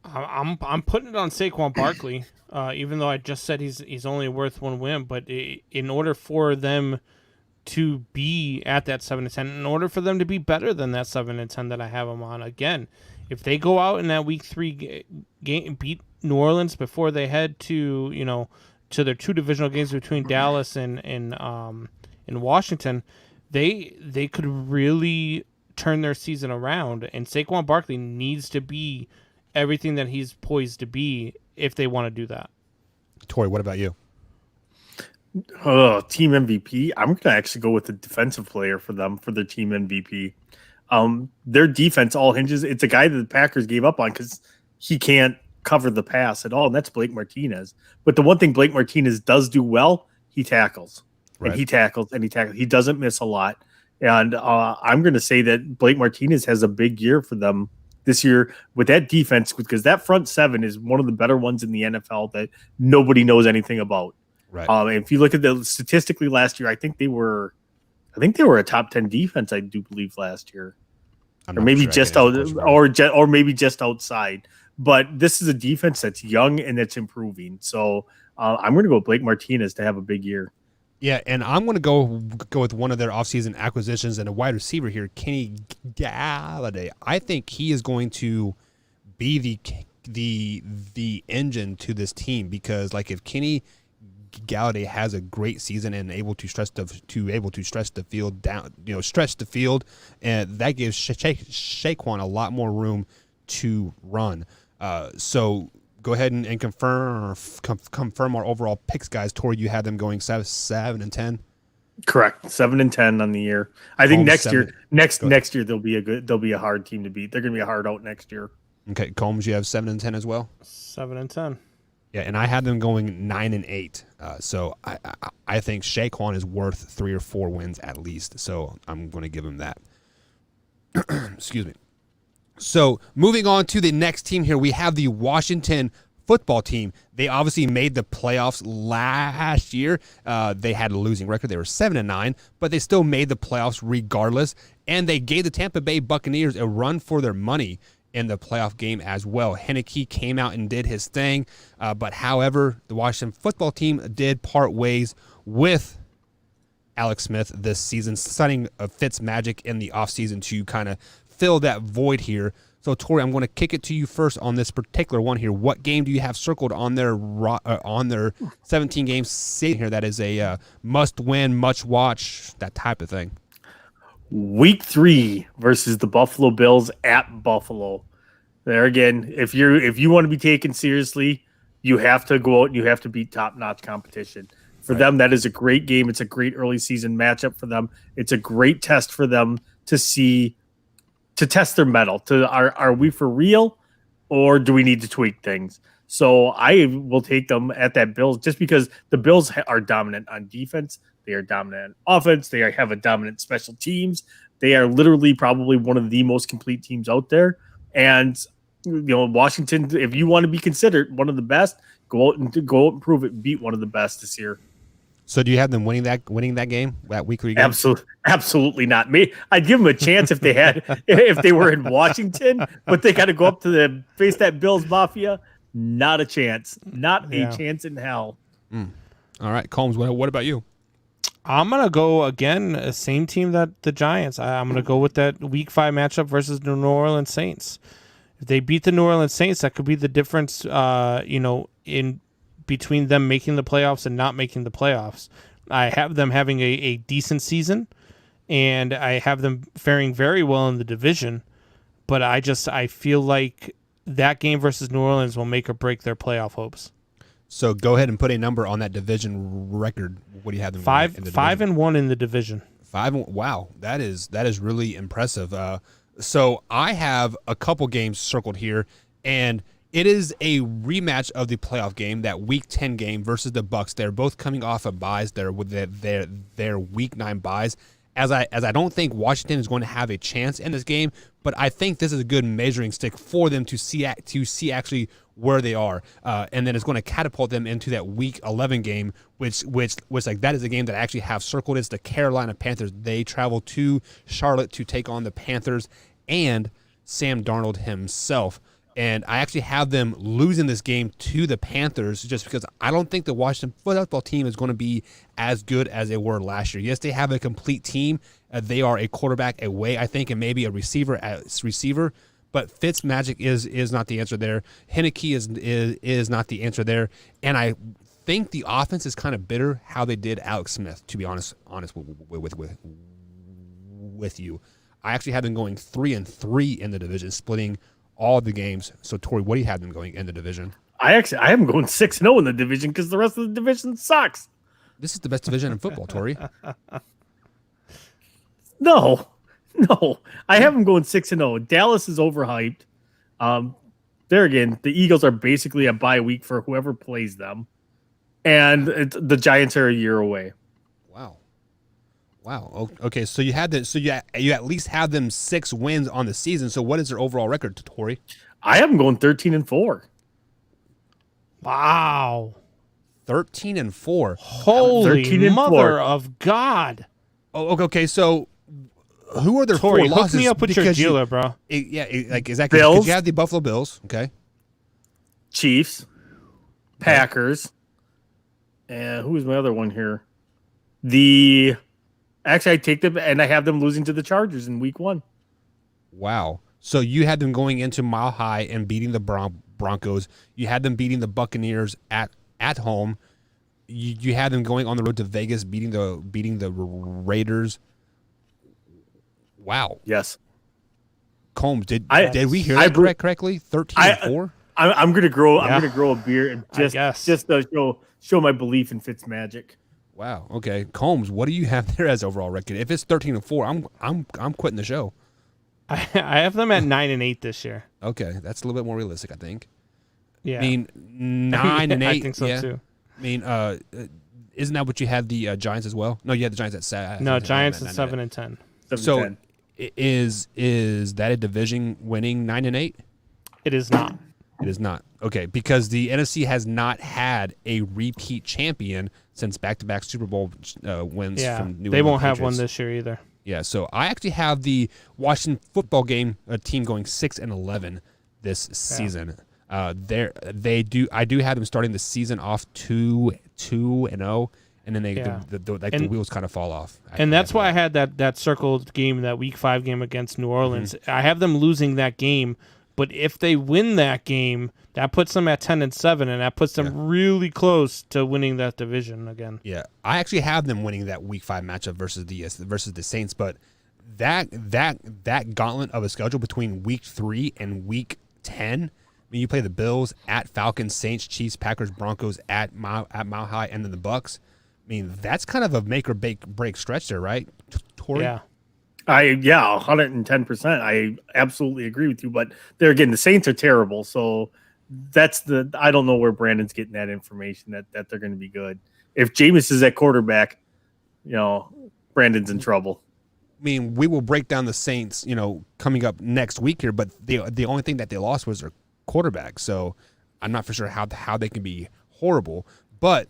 I'm putting it on Saquon Barkley, even though I just said he's only worth 1 win. But in order for them to be at that 7-10, in order for them to be better than that 7-10 that I have them on, again, if they go out in that Week 3 game, beat New Orleans before they head to to their 2 divisional games between Dallas and Washington, they could really turn their season around. And Saquon Barkley needs to be everything that he's poised to be if they want to do that. Tori, what about you? Team MVP. I'm going to actually go with the defensive player for them for their team MVP. Their defense all hinges. It's a guy that the Packers gave up on because he can't cover the pass at all, and that's Blake Martinez. But the one thing Blake Martinez does do well, he tackles. Right. And he tackles. He doesn't miss a lot. And I'm going to say that Blake Martinez has a big year for them this year with that defense, because that front 7 is one of the better ones in the NFL that nobody knows anything about. Right. If you look at the statistically last year, I think they were a top 10 defense, I do believe, last year. Or maybe just out, or maybe just outside. But this is a defense that's young and that's improving. So I'm going to go with Blake Martinez to have a big year. Yeah, and I'm going to go with one of their offseason acquisitions and a wide receiver here, Kenny Golladay. I think he is going to be the the engine to this team, because like if Kenny Galladay has a great season and able to stretch the field down, stretch the field, and that gives Shaquan a lot more room to run. So go ahead and confirm our overall picks, guys. Tori, you had them going 7-10. Correct, 7-10 on the year. I think next year they'll be a hard team to beat. They're going to be a hard out next year. Okay, Combs, you have 7-10 as well. 7-10. Yeah, and I had them going 9-8. So I think Shaquan is worth 3 or 4 wins at least. So I'm going to give him that. Excuse me. So moving on to the next team here, we have the Washington football team. They obviously made the playoffs last year. They had a losing record. They were 7-9, but they still made the playoffs regardless. And they gave the Tampa Bay Buccaneers a run for their money in the playoff game as well. Heineke came out and did his thing, but however, the Washington football team did part ways with Alex Smith this season, signing Fitzmagic in the offseason to kind of fill that void here. So, Tori, I'm going to kick it to you first on this particular one here. What game do you have circled on their 17-game season here that is a must-win, must-watch, that type of thing? Week 3 versus the Buffalo Bills at Buffalo. There again, if you want to be taken seriously, you have to go out and you have to beat top-notch competition. For them, that is a great game. It's a great early season matchup for them. It's a great test for them to test their mettle. Are we for real, or do we need to tweak things? So I will take them at that Bills just because the Bills are dominant on defense. They are dominant on offense. They have a dominant special teams. They are literally probably one of the most complete teams out there. And Washington, if you want to be considered one of the best, go out and prove it. Beat one of the best this year. So do you have them winning that game, that week 3 game? Absolutely not. I'd give them a chance if they were in Washington, but they got to go up to face that Bills Mafia. Not a chance. Not a chance in hell. All right, Combs, what about you? I'm going to go, again, same team that the Giants. I'm going to go with that Week 5 matchup versus the New Orleans Saints. If they beat the New Orleans Saints, that could be the difference, in between them making the playoffs and not making the playoffs. I have them having a decent season, and I have them faring very well in the division, but I feel like that game versus New Orleans will make or break their playoff hopes. So go ahead and put a number on that division record. What do you have them? 5-1 in the division. 5. Wow, that is really impressive. So I have a couple games circled here, and it is a rematch of the playoff game, that Week 10 game versus the Bucs. They're both coming off of buys. They're with their Week 9 buys. As I don't think Washington is going to have a chance in this game, but I think this is a good measuring stick for them to see actually where they are, and then it's going to catapult them into that Week 11 game, which like that is a game that I actually have circled. It's the Carolina Panthers. They travel to Charlotte to take on the Panthers and Sam Darnold himself. And I actually have them losing this game to the Panthers just because I don't think the Washington football team is going to be as good as they were last year. Yes, they have a complete team. They are a quarterback away, I think, and maybe a receiver as receiver. But Fitzmagic is not the answer there. Heineke is not the answer there. And I think the offense is kind of bitter how they did Alex Smith, to be honest with you. I actually have them going 3-3 in the division, splitting all the games. So, Tori, what do you have them going in the division? I have them going 6-0 in the division because the rest of the division sucks. This is the best division in football, Tori. No. I have them going 6-0. Dallas is overhyped. There again, the Eagles are basically a bye week for whoever plays them, and the Giants are a year away. Wow. Okay. So you had that. So you at least have them 6 wins on the season. So what is their overall record, Tori? I have them going 13-4. Wow. 13-4. Holy 13-4. Mother of God. Oh, okay. So who are their Tori, 4 losses? Hook me up with your dealer, bro. Is that Bills? because you have the Buffalo Bills? Okay. Chiefs, Packers, and who is my other one here? Actually, I take them and I have them losing to the Chargers in Week 1. Wow. So you had them going into Mile High and beating the Broncos. You had them beating the Buccaneers at home. You had them going on the road to Vegas, beating the Raiders. Wow. Yes. Combs, did we hear that correctly? 13-4. I'm gonna grow. I'm gonna grow a beard just to show my belief in Fitzmagic. Wow. Okay, Combs, what do you have there as overall record? If it's 13-4, I'm quitting the show. I have them at 9-8 this year. Okay, that's a little bit more realistic, I think. Yeah. I mean, 9-8. I think so yeah. too. I mean, isn't that what you had the Giants as well? No, you had the Giants at 7. No, Giants at 7-10. So is that a division winning 9-8? It is not. It is not. Okay, because the NFC has not had a repeat champion since back-to-back Super Bowl wins from New England they won't have Patriots. one this year either. Yeah, so I actually have the Washington football team going 6-11 this season. I do have them starting the season off 2-0, and then the wheels kind of fall off. And that's why I had that circled game, that Week 5 game against New Orleans. Mm-hmm. I have them losing that game, but if they win that game, that puts them at 10-7, and that puts them really close to winning that division again. Yeah, I actually have them winning that Week 5 matchup versus the Saints, but that gauntlet of a schedule between Week 3 and Week 10. I mean, you play the Bills at Falcons, Saints, Chiefs, Packers, Broncos at Mile High, and then the Bucks. I mean, that's kind of a make or break stretch there, right, Tori? Yeah. 110%. I absolutely agree with you. But there again, the Saints are terrible. So I don't know where Brandon's getting that information that they're going to be good. If Jameis is at quarterback, Brandon's in trouble. I mean, we will break down the Saints, coming up next week here. But the only thing that they lost was their quarterback. So I'm not for sure how they can be horrible. But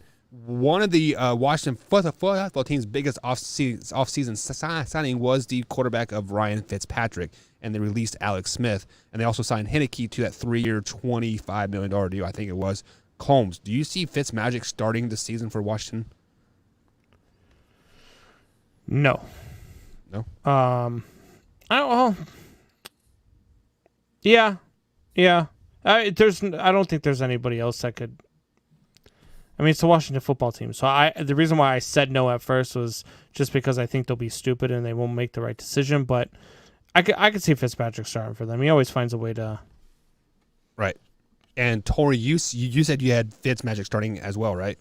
one of the Washington football team's biggest off-season signing was the quarterback of Ryan Fitzpatrick, and they released Alex Smith, and they also signed Heineke to that 3-year, $25 million deal, I think it was. Combs, do you see Fitzmagic starting the season for Washington? No. Yeah. I don't think there's anybody else that could. I mean, it's the Washington football team. So the reason why I said no at first was just because I think they'll be stupid and they won't make the right decision. But I could see Fitzpatrick starting for them. He always finds a way to. Right. And Tori, you said you had Fitzmagic starting as well, right?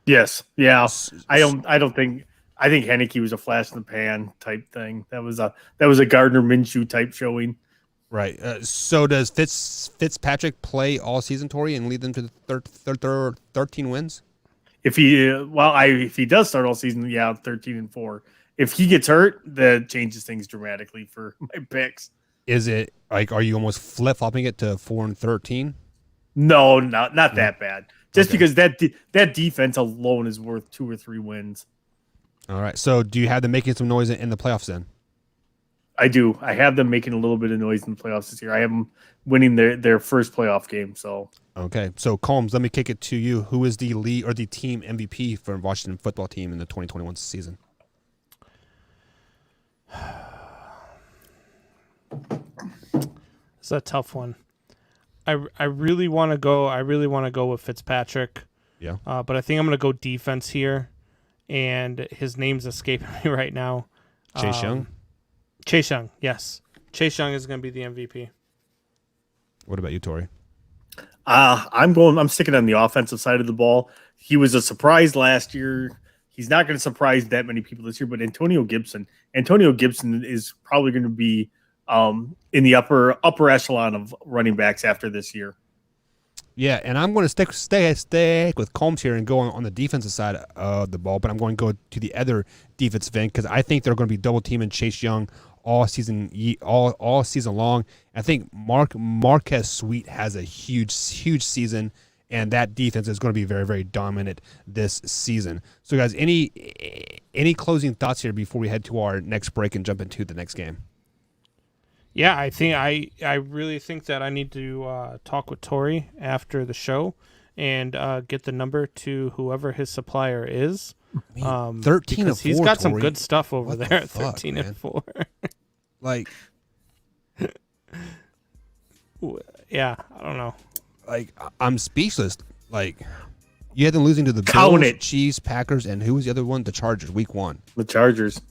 Yes. Yeah. I think Heineke was a flash in the pan type thing. That was a Gardner Minshew type showing. Right. So does Fitzpatrick play all season, Tori, and lead them to the 13 wins? If he does start all season, 13-4. If he gets hurt, that changes things dramatically for my picks. Is it like, are you almost flip-flopping it to 4-13? No, not that bad. Just because that defense alone is worth 2 or 3 wins. All right. So do you have them making some noise in the playoffs then? I do. I have them making a little bit of noise in the playoffs this year. I have them winning their first playoff game. So okay. So Combs, let me kick it to you. Who is the lead or the team MVP for Washington football team in the 2021 season? It's a tough one. I really want to go with Fitzpatrick. Yeah. But I think I'm going to go defense here, and his name's escaping me right now. Chase Young. Chase Young, yes. Chase Young is going to be the MVP. What about you, Tori? I'm sticking on the offensive side of the ball. He was a surprise last year. He's not going to surprise that many people this year, but Antonio Gibson is probably going to be in the upper echelon of running backs after this year. Yeah, and I'm going to stay with Combs here and go on the defensive side of the ball, but I'm going to go to the other defensive end because I think they're going to be double teaming Chase Young all season long. I think Marquez Sweet has a huge season, and that defense is going to be very, very dominant this season. So, guys, any closing thoughts here before we head to our next break and jump into the next game? Yeah, I really think that I need to talk with Tori after the show and get the number to whoever his supplier is. 13-4. He's got Tori. some good stuff over What there. the fuck, 13-4. Like, yeah, I don't know. I'm speechless. Like, you had them losing to the Count Bills, it. Chiefs, Packers, and who was the other one? The Chargers, week 1. The Chargers.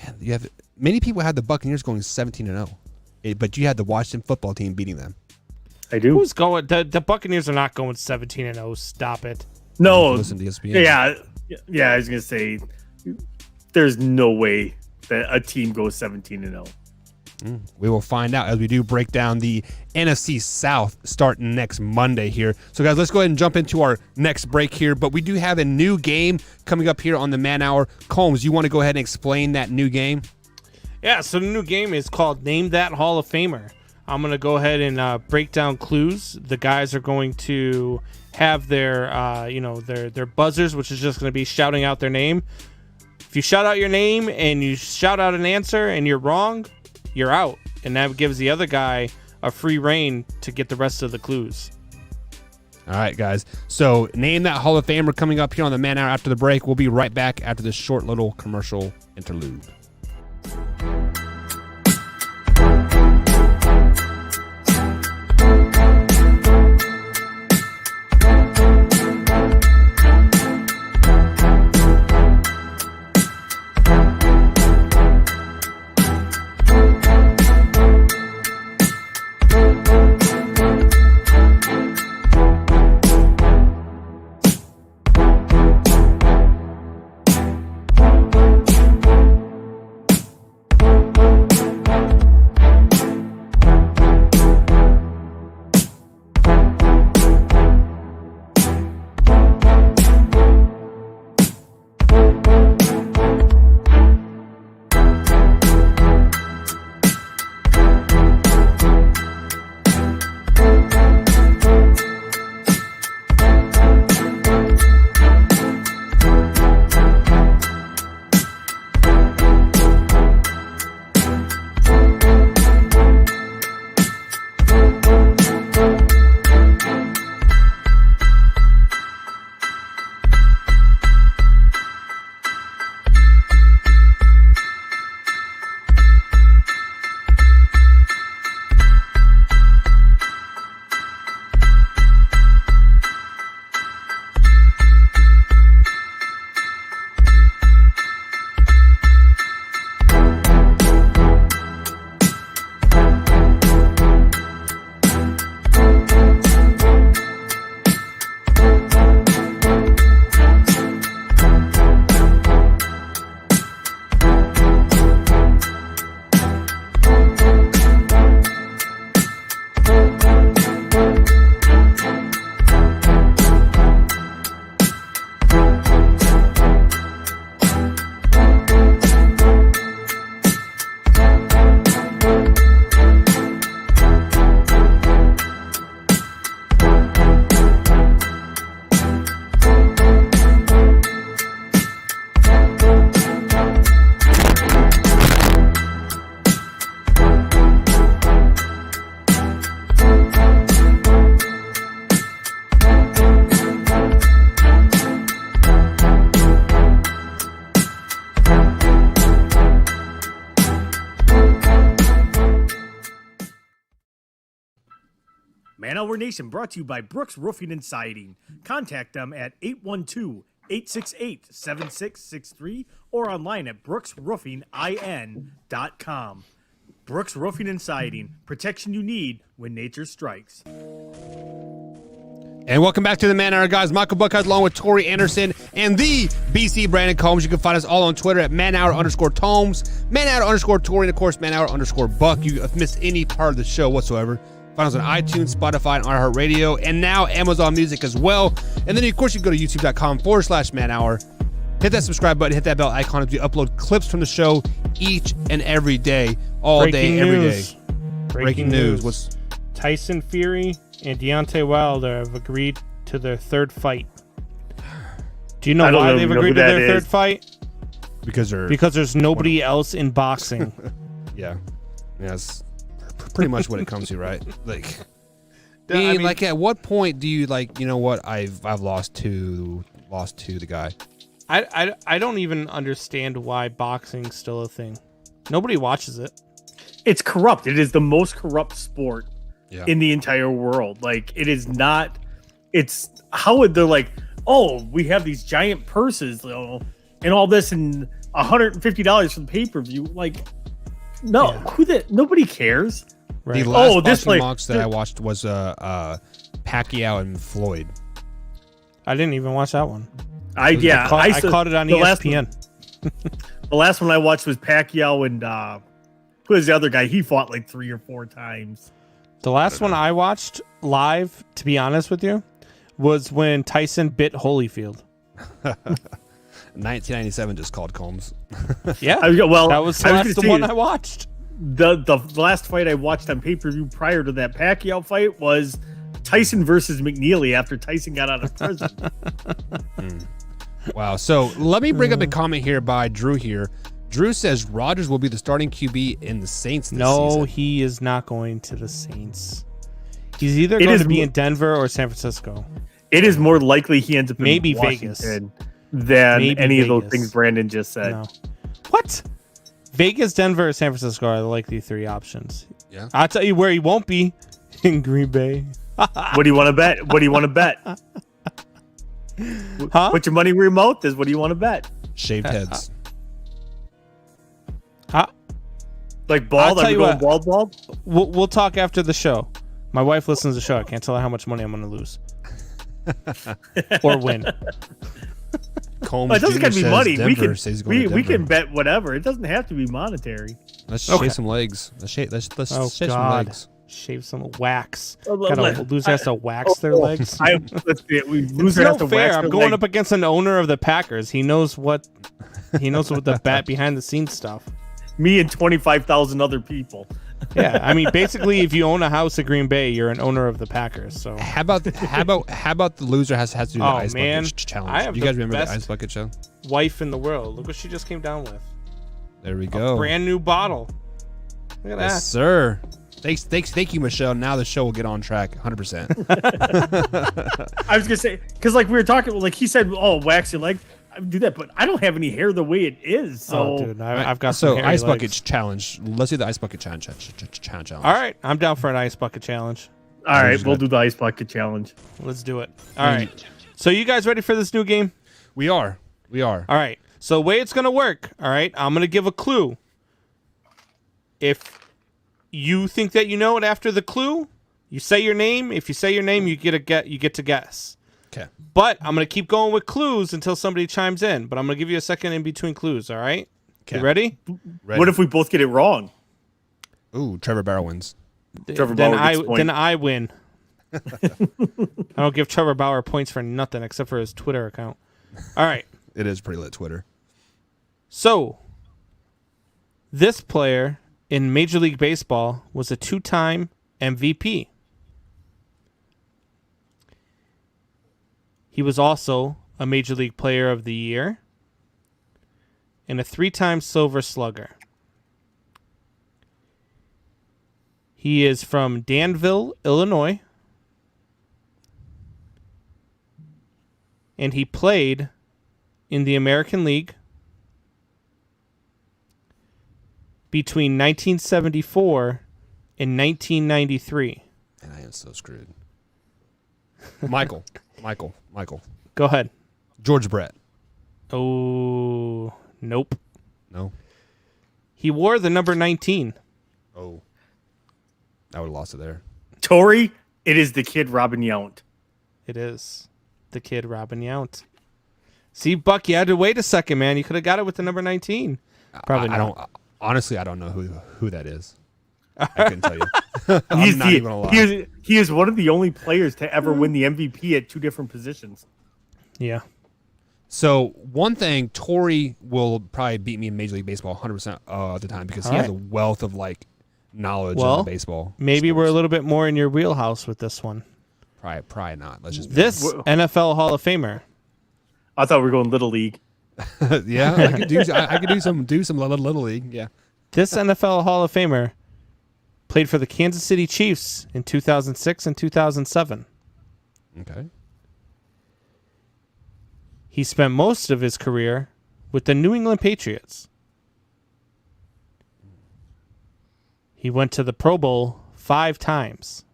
Man, you have many people had the Buccaneers going 17-0, but you had the Washington football team beating them. I do. Who's going? The Buccaneers are not going 17-0. Stop it. No. Listen to ESPN. Yeah. I was gonna say, there's no way that a team goes 17-0. We will find out as we do break down the NFC South starting next Monday here. So, guys, let's go ahead and jump into our next break here. But we do have a new game coming up here on the Man Hour. Combs, you want to go ahead and explain that new game? Yeah, so the new game is called Name That Hall of Famer. I'm going to go ahead and break down clues. The guys are going to have their buzzers, which is just going to be shouting out their name. If you shout out your name and you shout out an answer and you're wrong, you're out. And that gives the other guy a free reign to get the rest of the clues. All right, guys. So, Name That Hall of Famer coming up here on the Man Hour after the break. We'll be right back after this short little commercial interlude. Man Hour Nation brought to you by Brooks Roofing and Siding. Contact them at 812-868-7663 or online at brooksroofingin.com. Brooks Roofing and Siding, protection you need when nature strikes. And welcome back to the Man Hour, guys. Michael Buckeyes along with Tori Anderson and the BC Brandon Combs. You can find us all on Twitter at manhour_Tomes, manhour_Tori, and of course, manhour_Buck. You missed any part of the show whatsoever. Find us on iTunes, Spotify, and iHeartRadio, and now Amazon Music as well. And then, of course, you can go to youtube.com/manhour. Hit that subscribe button, hit that bell icon as we upload clips from the show each and every day, all day, every day. Breaking news. What's Tyson Fury and Deontay Wilder have agreed to their third fight. Do you know why they've agreed to their third fight? Because there's nobody else in boxing. Yeah. That's pretty much what it comes to, right? Like, I mean, like, at what point do you like, you know what? I've lost to the guy. I don't even understand why boxing's still a thing. Nobody watches it. It's corrupt. It is the most corrupt sport in the entire world. Like, it is not. It's how they're like, oh, we have these giant purses, you know, and all this, and $150 for the pay-per-view. Like, no, nobody cares. The last boxing match that I watched was Pacquiao and Floyd. I didn't even watch that one. I caught it on ESPN. The last one I watched was Pacquiao and who was the other guy? He fought like 3 or 4 times. The last one I watched live, to be honest with you, was when Tyson bit Holyfield. 1997 just called Combs. Yeah, well, that was the one I watched. The last fight I watched on pay-per-view prior to that Pacquiao fight was Tyson versus McNeely after Tyson got out of prison. Wow. So let me bring up a comment here by Drew here. Drew says Rodgers will be the starting QB in the Saints this season. He is not going to the Saints. He's either going to be in Denver or San Francisco. It is more likely he ends up maybe in Washington Vegas than any of those things Brandon just said. No. What? Vegas, Denver, or San Francisco are the likely 3 options. Yeah. I'll tell you where he won't be. In Green Bay. What do you want to bet? What do you want to bet? Huh? Put your money where your mouth is. What do you want to bet? Shaved heads. Like bald? Are we going bald? We'll talk after the show. My wife listens to the show. I can't tell her how much money I'm going to lose. Or win. Combs it doesn't have to be money. Denver, we can bet whatever. It doesn't have to be monetary. Let's shave some legs. Let's shave some legs. Shave some wax. Loser has to wax their legs. It's no fair. I'm going up against an owner of the Packers. He knows what the bat behind the scenes stuff. Me and 25,000 other people. Yeah, I mean, basically, if you own a house in Green Bay, you're an owner of the Packers. So how about the loser has to do the ice bucket challenge? Do you guys remember the ice bucket show? Wife in the world. Look what she just came down with. There we go. A brand new bottle. Look at that. Yes, sir. Thank you, Michelle. Now the show will get on track 100%. I was gonna say, because like we were talking, like he said, oh, wax your leg. I would do that, but I don't have any hair the way it is. So, dude, I've got some ice legs. bucket challenge. Let's do the ice bucket challenge. All right, I'm down for an ice bucket challenge. All right, we'll do the ice bucket challenge. Let's do it. All right. So you guys ready for this new game? We are. All right. So the way it's gonna work. All right, I'm gonna give a clue. If you think that you know it after the clue, you say your name. If you say your name, you get to guess. Okay. But I'm gonna keep going with clues until somebody chimes in. But I'm gonna give you a second in between clues. All right. Okay. You ready? What if we both get it wrong? Ooh, Trevor Bauer wins. Then I win. I don't give Trevor Bauer points for nothing except for his Twitter account. All right. It is pretty lit Twitter. So, this player in Major League Baseball was a 2-time MVP. He was also a Major League Player of the Year and a 3-time Silver Slugger. He is from Danville, Illinois, and he played in the American League between 1974 and 1993. And I am so screwed. Michael. Go ahead. George Brett. Oh, nope. No. He wore the number 19. Oh. I would have lost it there. Tori, it is the kid Robin Yount. It is the kid Robin Yount. See, Buck, you had to wait a second, man. You could have got it with the number 19. Probably not. Honestly, I don't know who that is. I couldn't tell you. I'm not even gonna lie. He is one of the only players to ever win the MVP at 2 different positions. Yeah. So one thing, Tori will probably beat me in Major League Baseball 100% of the time because he has a wealth of knowledge of baseball. Maybe we're a little bit more in your wheelhouse with this one. Probably not. Let's just NFL Hall of Famer. I thought we were going Little League. Yeah, I could do some little league. Yeah. This NFL Hall of Famer played for the Kansas City Chiefs in 2006 and 2007. Okay. He spent most of his career with the New England Patriots. He went to the Pro Bowl 5 times.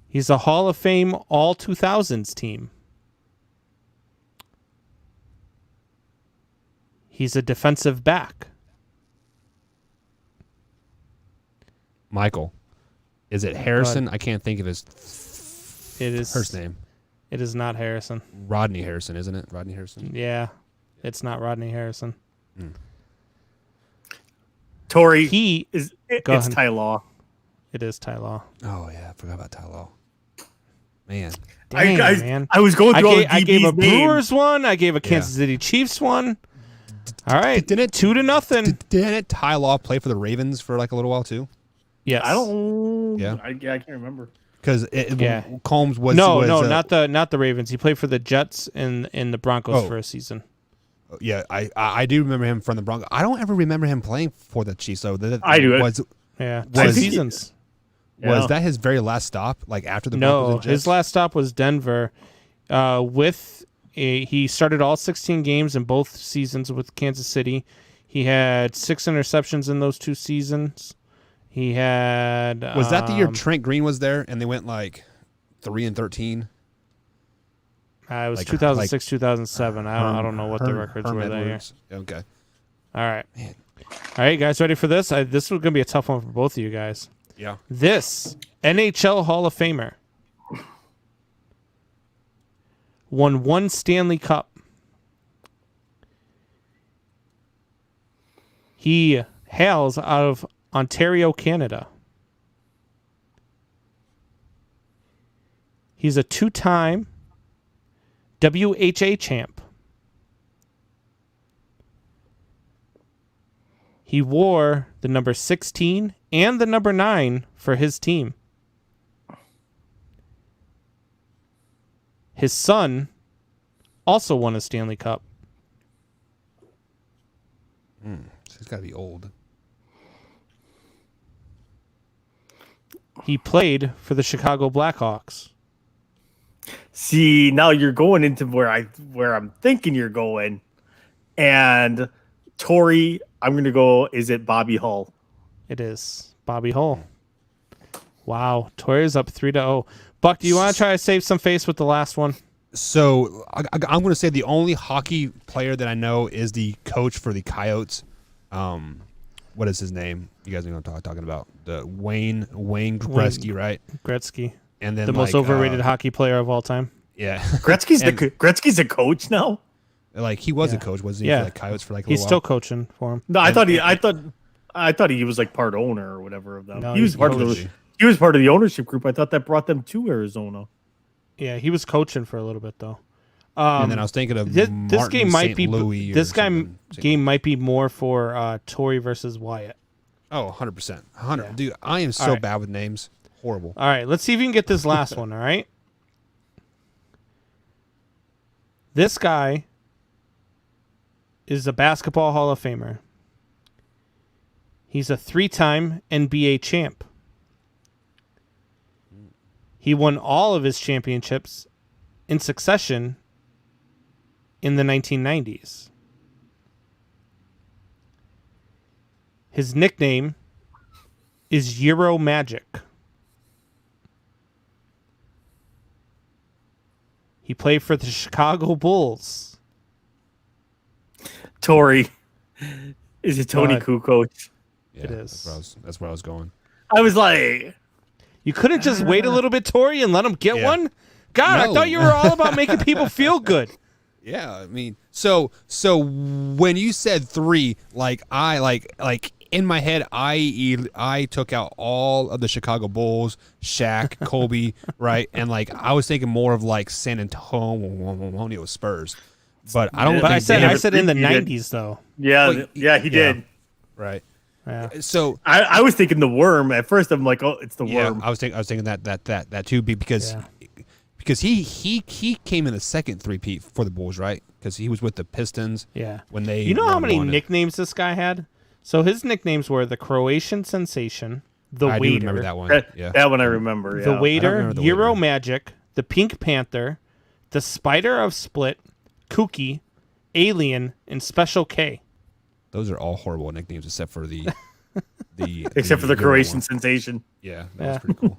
He's a Hall of Fame All 2000s team. He's a defensive back. Michael. Is it Harrison? I can't think of his first name. It is not Harrison. Rodney Harrison, isn't it? Rodney Harrison? Yeah. It's not Rodney Harrison. Tori, it's ahead. Ty Law. It is Ty Law. Oh, yeah. I forgot about Ty Law. Man. Dang, man. I was going through all the I gave a DBs names. Brewers one. I gave a Kansas City Chiefs one. All right. Didn't 2-0. Didn't Ty Law play for the Ravens for like a little while too? Yes. I don't. Yeah. I can't remember. Because Combs was not the Ravens. He played for the Jets and the Broncos for a season. Yeah, I do remember him from the Broncos. I don't ever remember him playing for the Chiefs though. I do. Two seasons. Was that his very last stop? Like after the No, Broncos and Jets? his last stop was Denver. He started all 16 games in both seasons with Kansas City. He had 6 interceptions in those 2 seasons. He had. Was that the year Trent Green was there and they went like 3-13? It was 2006, 2007. I don't know what the records were that year. Okay. All right. Man. All right, guys, ready for this? This is going to be a tough one for both of you guys. Yeah. This NHL Hall of Famer won 1 Stanley Cup. He hails out of Ontario, Canada. He's a 2-time WHA champ. He wore the number 16 and the number 9 for his team. His son also won a Stanley Cup. So he's got to be old. He played for the Chicago Blackhawks. See, now you're going into where I'm thinking you're going, and Tori, I'm gonna go. Is it Bobby Hull? It is Bobby Hull. Wow, Tori's up 3-0. Buck, do you want to try to save some face with the last one? So I'm going to say the only hockey player that I know is the coach for the Coyotes. What is his name? You guys know what I'm talking about. The Wayne Gretzky, right? Gretzky. And then the most overrated hockey player of all time. Yeah. Gretzky's a coach now? Like he was a coach, wasn't he? For like Coyotes for like a He's little still while? coaching for him. No, I thought he was like part owner or whatever of them. No, he was part of the ownership group. I thought that brought them to Arizona. Yeah, he was coaching for a little bit though. And then I was thinking of this Martin game might St. be Louis this or game might be more for Tory versus Wyatt. Oh, 100%. 100. Dude, I am so bad with names. Horrible. All right, let's see if you can get this last one, all right? This guy is a basketball Hall of Famer. He's a 3-time NBA champ. He won all of his championships in succession in the 1990s. His nickname is Euro Magic. He played for the Chicago Bulls. Tori, is it Tony Kukoc? Yeah, it is. That's where I was going. I was like, you couldn't just wait a little bit, Tori, and let him get one? God, No. I thought you were all about making people feel good. Yeah, I mean, so when you said 3, like I in my head, I took out all of the Chicago Bulls, Shaq, Kobe, right, and like I was thinking more of like San Antonio Spurs, but I don't. But I think said in the 90s though. Yeah, he did. Right. Yeah. So I was thinking the Worm at first. I'm like, oh, it's the Worm. I was thinking that too because he came in the second three-peat for the Bulls, right? Because he was with the Pistons. Yeah. When they, you know how many won it. nicknames this guy had? So his nicknames were the Croatian Sensation, the I do Waiter, remember that one. Yeah. That one I remember. the Yeah. Waiter, remember the Euro Waiter. Magic, the Pink Panther, the Spider of Split, Kooky, Alien, and Special K. Those are all horrible nicknames except for the Except for the Euro Croatian one. sensation. Yeah, that was pretty cool.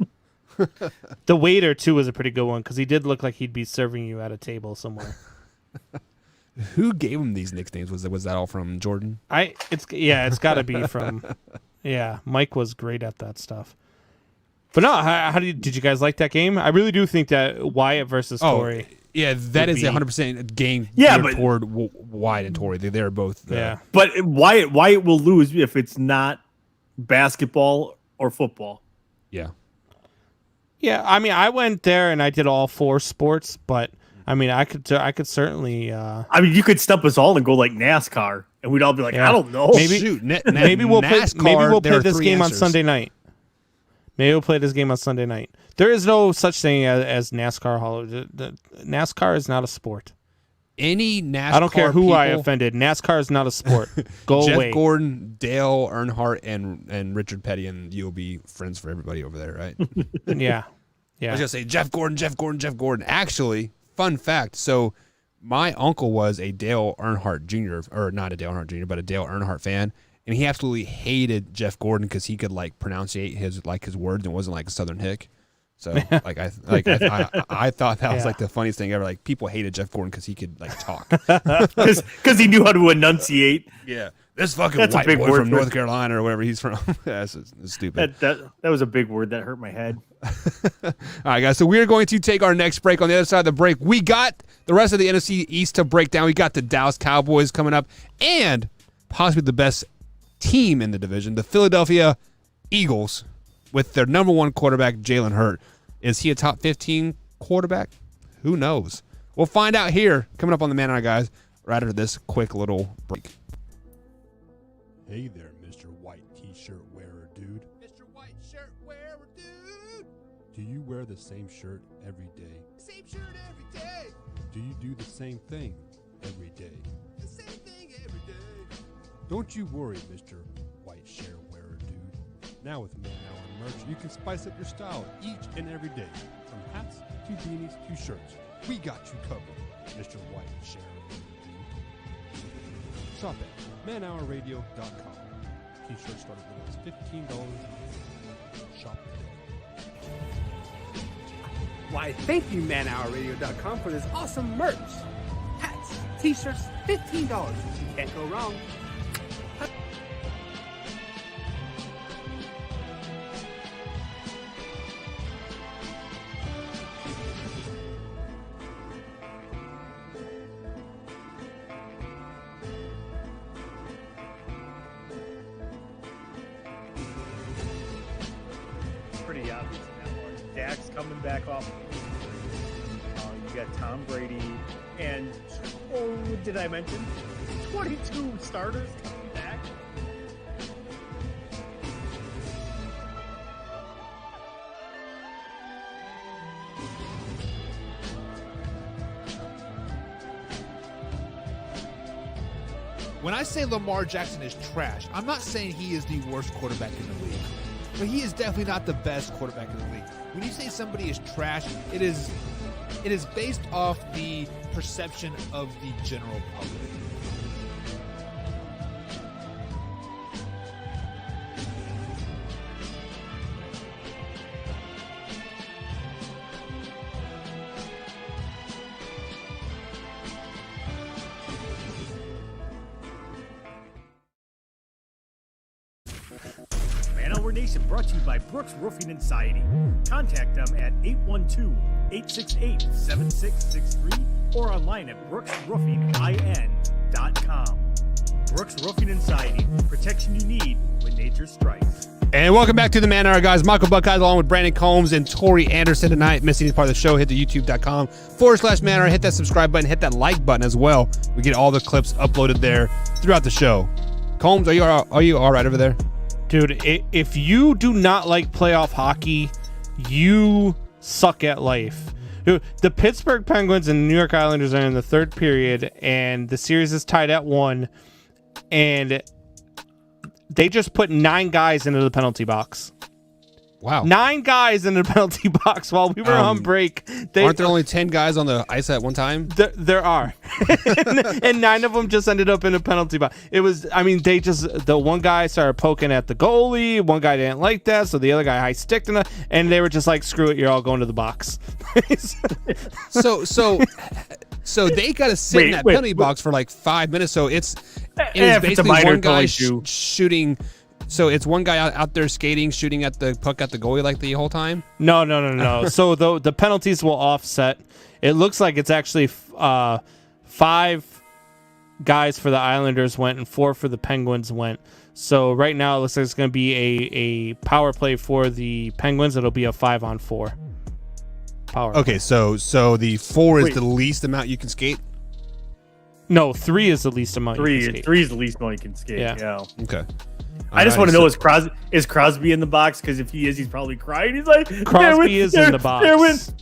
The waiter too was a pretty good one because he did look like he'd be serving you at a table somewhere. Who gave him these nicknames? Was that all from Jordan? It's got to be from. Yeah, Mike was great at that stuff. But no, how did you guys like that game? I really do think that Wyatt versus Torrey. Yeah, that is 100% game toward Wyatt and Torrey. They're both. But Wyatt will lose if it's not basketball or football. Yeah. Yeah, I mean, I went there and I did all 4 sports, but I mean, I could certainly. I mean, you could step us all and go like NASCAR, and we'd all be like, I don't know. Maybe we'll play this game on Sunday night. Maybe we'll play this game on Sunday night. There is no such thing as NASCAR. NASCAR is not a sport. Any NASCAR I don't care who I offended. NASCAR is not a sport. Go Jeff away. Jeff Gordon, Dale Earnhardt, and Richard Petty, and you'll be friends for everybody over there, right? Yeah. I was going to say Jeff Gordon. Actually, fun fact. So my uncle was a Dale Earnhardt Jr., or not a Dale Earnhardt Jr., but a Dale Earnhardt fan. And he absolutely hated Jeff Gordon because he could like pronunciate his words and wasn't like a Southern hick. So I thought that was like the funniest thing ever. Like people hated Jeff Gordon because he could like talk because he knew how to enunciate. Yeah, this fucking white boy from North Carolina or wherever he's from. That's stupid. That was a big word that hurt my head. All right, guys. So we're going to take our next break. On the other side of the break, we got the rest of the NFC East to break down. We got the Dallas Cowboys coming up, and possibly the best team in the division, the Philadelphia Eagles, with their number 1 quarterback, Jalen Hurts. Is he a top 15 quarterback? Who knows? We'll find out here, coming up on the Man Hour, guys, right after this quick little break. Hey there, Mr. White T-shirt wearer dude. Mr. White shirt wearer dude. Do you wear the same shirt every day? Same shirt every day. Do you do the same thing every day? The same thing every day. Don't you worry, Mr. White shirt wearer dude. Now with Man Hour merch, you can spice up your style each and every day. From hats to beanies to shirts. We got you covered, Mr. White shirt wearer dude. Shop at manhourradio.com. T-shirts start as little as $15. Shop today. Why, thank you, manhourradio.com, for this awesome merch. Hats, T-shirts, $15. You can't go wrong. Pretty obvious in that one. Dak's coming back off. You got Tom Brady, and did I mention 22 starters coming back? When I say Lamar Jackson is trash, I'm not saying he is the worst quarterback in the league. But he is definitely not the best quarterback in the league. When you say somebody is trash, it is based off the perception of the general public. Nation brought to you by Brooks Roofing and Siding. Contact them at 812-868-7663 or online at brooksroofingin.com. Brooks Roofing and Siding. Protection you need when nature strikes. And welcome back to the Man Hour, guys. Michael Buckeye along with Brandon Combs and Tori Anderson tonight. Missing this part of the show, hit the youtube.com/Man Hour. Hit that subscribe button, hit that like button as well. We get all the clips uploaded there throughout the show. Combs, are you all right over there? Dude, if you do not like playoff hockey, you suck at life. Dude, the Pittsburgh Penguins and the New York Islanders are in the third period, and the series is tied at 1, and they just put 9 guys into the penalty box. Wow. 9 guys in the penalty box while we were on break. Aren't there only 10 guys on the ice at one time? There are. and 9 of them just ended up in a penalty box. It was, I mean, the one guy started poking at the goalie. One guy didn't like that, so the other guy high-sticked him, and they were just like, screw it, you're all going to the box. So they got to sit in that penalty box for like 5 minutes. So it's basically one guy shooting. So it's one guy out there skating, shooting at the puck at the goalie like the whole time? No. So the penalties will offset. It looks like it's actually 5 guys for the Islanders went and 4 for the Penguins went. So right now it looks like it's going to be a power play for the Penguins. It'll be a 5-on-4 power. Okay, so the 4 is the least amount you can skate? No, 3 is the least amount you can skate. 3 is the least amount you can skate, yeah. Okay. I just want to know, is Crosby in the box? Because if he is, he's probably crying. He's like, Crosby is in the box.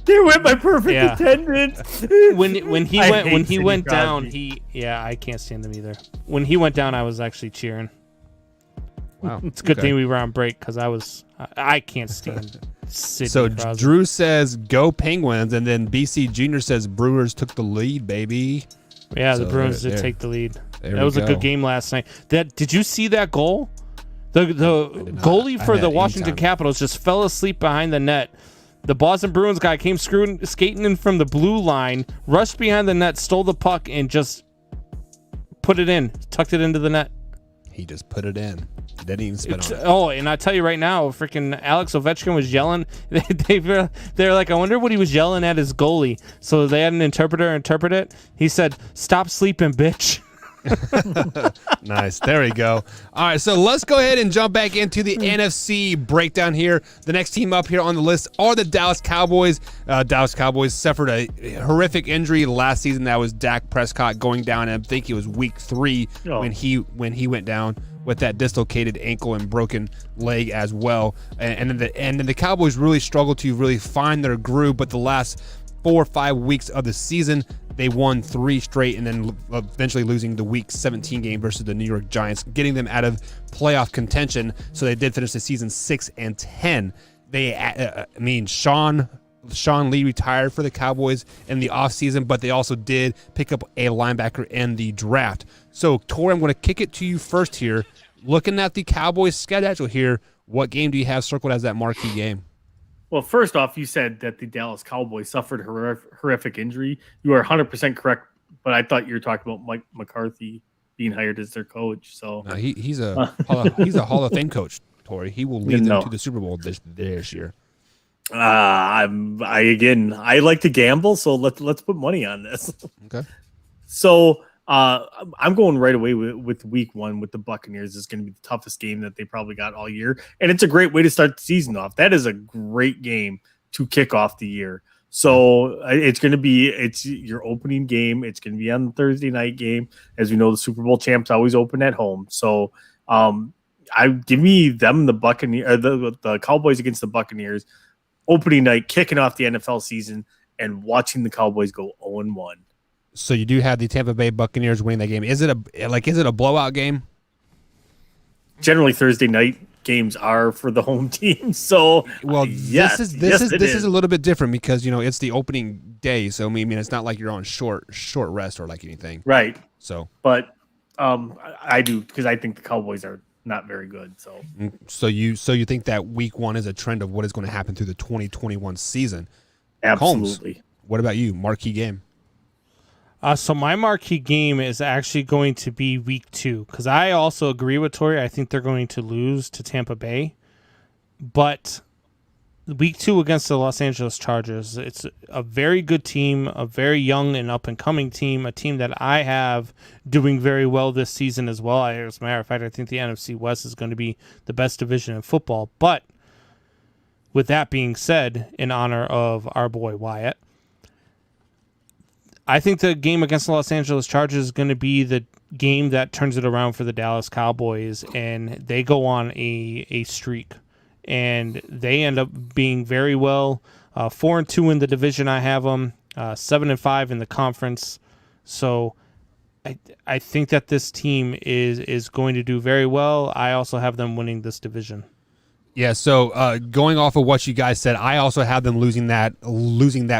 There went my perfect attendance. When he went down, I can't stand him either. When he went down, I was actually cheering. Wow, it's a good thing we were on break because I can't stand Sidney So Crosby. Drew says go Penguins, and then BC Junior says Brewers took the lead, baby. Yeah, so the Bruins did take the lead. That was a good game last night. Did you see that goal? The goalie for the Washington Capitals just fell asleep behind the net. The Boston Bruins guy came skating in from the blue line, rushed behind the net, stole the puck, and just put it in, tucked it into the net. He just put it in. Didn't even spit on it. And I tell you right now, freaking Alex Ovechkin was yelling. They're like, I wonder what he was yelling at his goalie. So they had an interpreter interpret it. He said, "Stop sleeping, bitch." Nice. There we go. All right, so let's go ahead and jump back into the NFC breakdown here. The next team up here on the list are the Dallas Cowboys. Dallas Cowboys suffered a horrific injury last season. That was Dak Prescott going down, and I think it was week 3 when he went down with that dislocated ankle and broken leg as well. And then the Cowboys really struggled to really find their groove, but the last 4 or 5 weeks of the season, they won 3 straight, and then eventually losing the Week 17 game versus the New York Giants, getting them out of playoff contention. So they did finish the season 6-10. Sean Lee retired for the Cowboys in the offseason, but they also did pick up a linebacker in the draft. So, Tori, I'm going to kick it to you first here. Looking at the Cowboys' schedule here, what game do you have circled as that marquee game? Well, first off, you said that the Dallas Cowboys suffered horrific injury. You are 100% correct, but I thought you were talking about Mike McCarthy being hired as their coach. So no, he's a Hall of Fame coach, Tori. He will lead them to the Super Bowl this year. I like to gamble, so let's put money on this. Okay. So I'm going right away with week 1 with the Buccaneers. It's going to be the toughest game that they probably got all year. And it's a great way to start the season off. That is a great game to kick off the year. So it's your opening game. It's going to be on the Thursday night game. As we know, the Super Bowl champs always open at home. So give me them, the Cowboys against the Buccaneers, opening night, kicking off the NFL season, and watching the Cowboys go 0-1. So you do have the Tampa Bay Buccaneers winning that game. Is it a blowout game? Generally, Thursday night games are for the home team. So, this is a little bit different because it's the opening day. So I mean, it's not like you're on short rest or like anything, right? So, but I do because I think the Cowboys are not very good. So you think that week 1 is a trend of what is going to happen through the 2021 season? Absolutely. Holmes, what about you? Marquee game. So my marquee game is actually going to be week 2 because I also agree with Tori. I think they're going to lose to Tampa Bay, but week 2 against the Los Angeles Chargers, it's a very good team, a very young and up and coming team, a team that I have doing very well this season as well. As a matter of fact, I think the NFC West is going to be the best division in football. But with that being said, in honor of our boy Wyatt, I think the game against the Los Angeles Chargers is going to be the game that turns it around for the Dallas Cowboys, and they go on a streak, and they end up being very well 4-2 in the division. I have them 7-5 in the conference, so I think that this team is going to do very well. I also have them winning this division. Yeah, so going off of what you guys said, I also have them losing that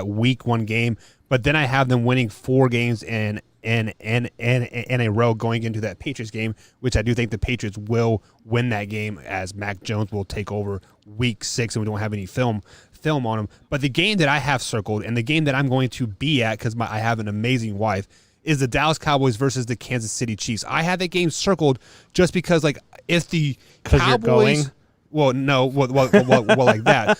week 1 game, but then I have them winning 4 games in a row going into that Patriots game, which I do think the Patriots will win that game as Mac Jones will take over week 6 and we don't have any film on him. But the game that I have circled and the game that I'm going to be at because I have an amazing wife is the Dallas Cowboys versus the Kansas City Chiefs. I had that game circled just because like if the Cowboys well, no, well, like that.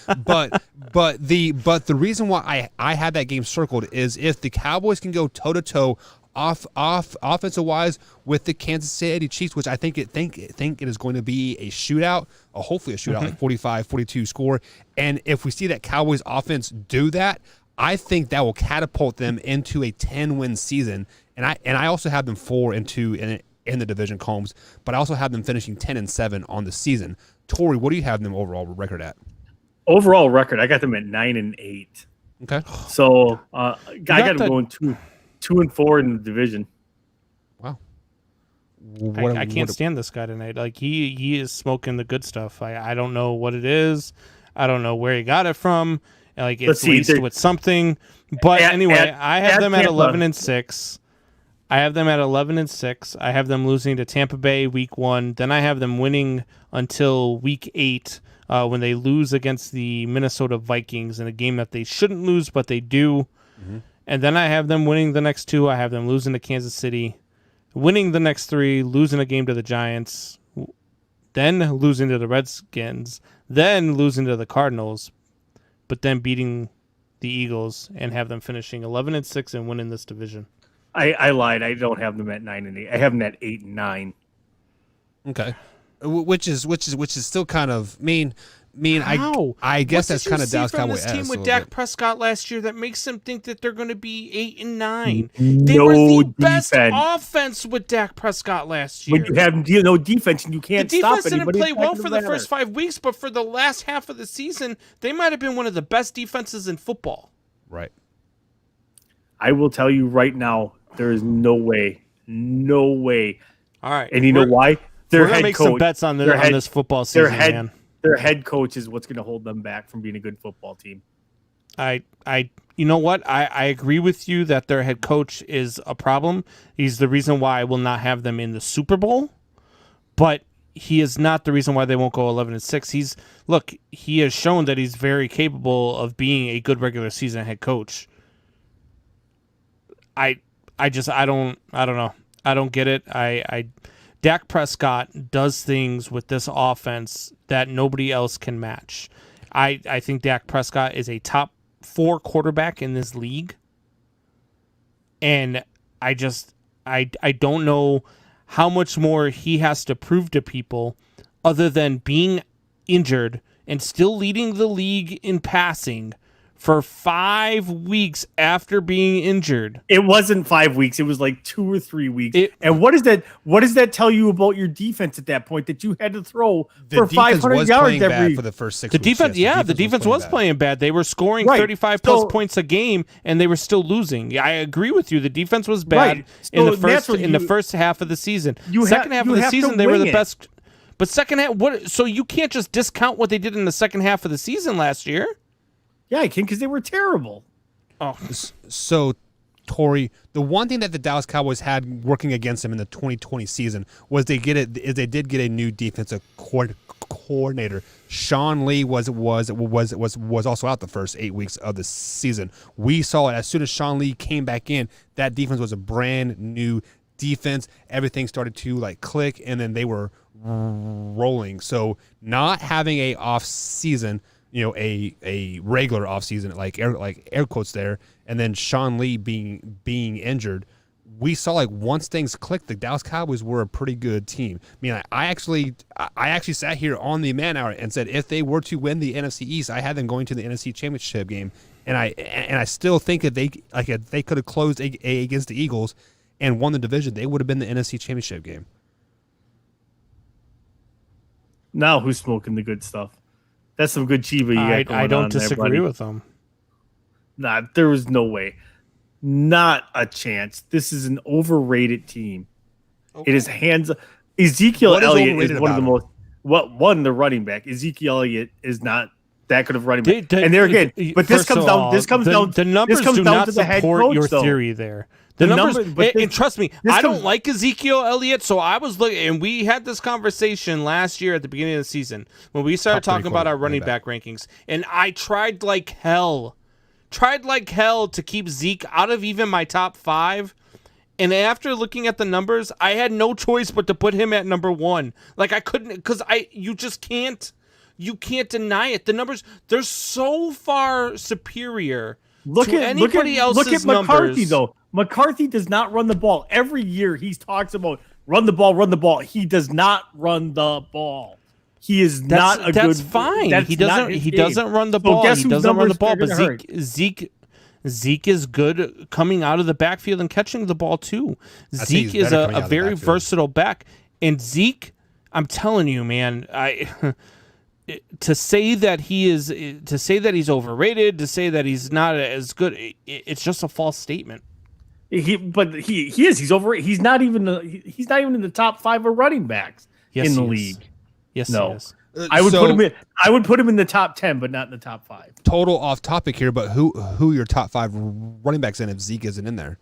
But the reason why I had that game circled is if the Cowboys can go toe to toe offensive wise with the Kansas City Chiefs, which I think it is going to be a shootout, hopefully a shootout, like 45-42 score. And if we see that Cowboys offense do that, I think that will catapult them into a 10-win season. And I also have them 4-2 in the division, Combs, but I also have them finishing 10-7 on the season. Tori, what do you have them overall record at? Overall record, I got them at 9-8. Okay. So I got them going 2-4 in the division. Wow. I can't stand this guy tonight. Like he is smoking the good stuff. I don't know what it is. I don't know where he got it from. Like it's laced with something. But anyway, I have them at 11-6. I have them at 11-6. I have them losing to Tampa Bay week 1. Then I have them winning until week 8 when they lose against the Minnesota Vikings in a game that they shouldn't lose, but they do. Mm-hmm. And then I have them winning the next 2. I have them losing to Kansas City, winning the next 3, losing a game to the Giants, then losing to the Redskins, then losing to the Cardinals, but then beating the Eagles and have them finishing 11-6 and winning this division. I lied. I don't have them at 9-8. I have them at 8-9. Okay, which is still kind of mean. I guess that's kind of Dallas Cowboys. This team with Dak Prescott last year that makes them think that they're going to be 8-9. They were the best offense with Dak Prescott last year. When you have no defense and you can't stop anybody. The defense didn't play well for the first 5 weeks, but for the last half of the season, they might have been one of the best defenses in football. Right. I will tell you right now, there is no way. All right, and you know why? We're gonna make some bets on this football season, man. Their head coach is what's going to hold them back from being a good football team. You know what? I agree with you that their head coach is a problem. He's the reason why I will not have them in the Super Bowl, but he is not the reason why they won't go 11-6. He has shown that he's very capable of being a good regular season head coach. I don't know. I don't get it. Dak Prescott does things with this offense that nobody else can match. I think Dak Prescott is a top 4 quarterback in this league. And I don't know how much more he has to prove to people other than being injured and still leading the league in passing for 5 weeks after being injured. It wasn't 5 weeks. It was like 2 or 3 weeks. And what does that tell you about your defense at that point, that you had to throw for 500 yards every for the first 6 the weeks? Defense, the defense was playing bad. They were scoring 35 plus points a game, and they were still losing. I agree with you. The defense was bad in the first half of the season. Second half of the season, they were the best. But second half, so you can't just discount what they did in the second half of the season last year. Yeah, I can, because they were terrible. Oh, so Tori, the one thing that the Dallas Cowboys had working against them in the 2020 season was they did get a new defensive coordinator. Sean Lee was also out the first 8 weeks of the season. We saw it as soon as Sean Lee came back in. That defense was a brand new defense. Everything started to click, and then they were rolling. So not having a off season, a regular offseason, like air quotes there, and then Sean Lee being injured, we saw once things clicked, the Dallas Cowboys were a pretty good team. I mean, I actually sat here on the Man Hour and said if they were to win the NFC East, I had them going to the NFC Championship game, and I still think that they could have closed against the Eagles and won the division, they would have been the NFC Championship game. Now who's smoking the good stuff? That's some good Chiba you got going I don't on disagree there, with them. Nah, there was no way. Not a chance. This is an overrated team. Okay. It is hands. Ezekiel Elliott is one of the most. the running back. Ezekiel Elliott is not that good of running back. And there again, but this comes down. The numbers do not to the head support coach, your though. theory there. The numbers, and trust me, I don't comes- like Ezekiel Elliott, so I was looking, and we had this conversation last year at the beginning of the season when we started talking about our running back rankings, and I tried like hell to keep Zeke out of even my top 5, and after looking at the numbers, I had no choice but to put him at number 1. Like I couldn't, because you just can't deny it. The numbers, they're so far superior to anybody else's numbers. Look at McCarthy though. McCarthy does not run the ball. Every year he talks about run the ball. He does not run the ball. He is not a good. That's fine. He doesn't run the ball. He doesn't run the ball. But Zeke is good coming out of the backfield and catching the ball too. Zeke is a very versatile back. And Zeke, I'm telling you, man, to say that he's overrated, to say that he's not as good, it's just a false statement. He is. He's over. He's not even in the top 5 of running backs in the league. Yes, no. He is. I would put him in the top 10, but not in the top 5. Total off topic here, but who are your top 5 running backs in if Zeke isn't in there?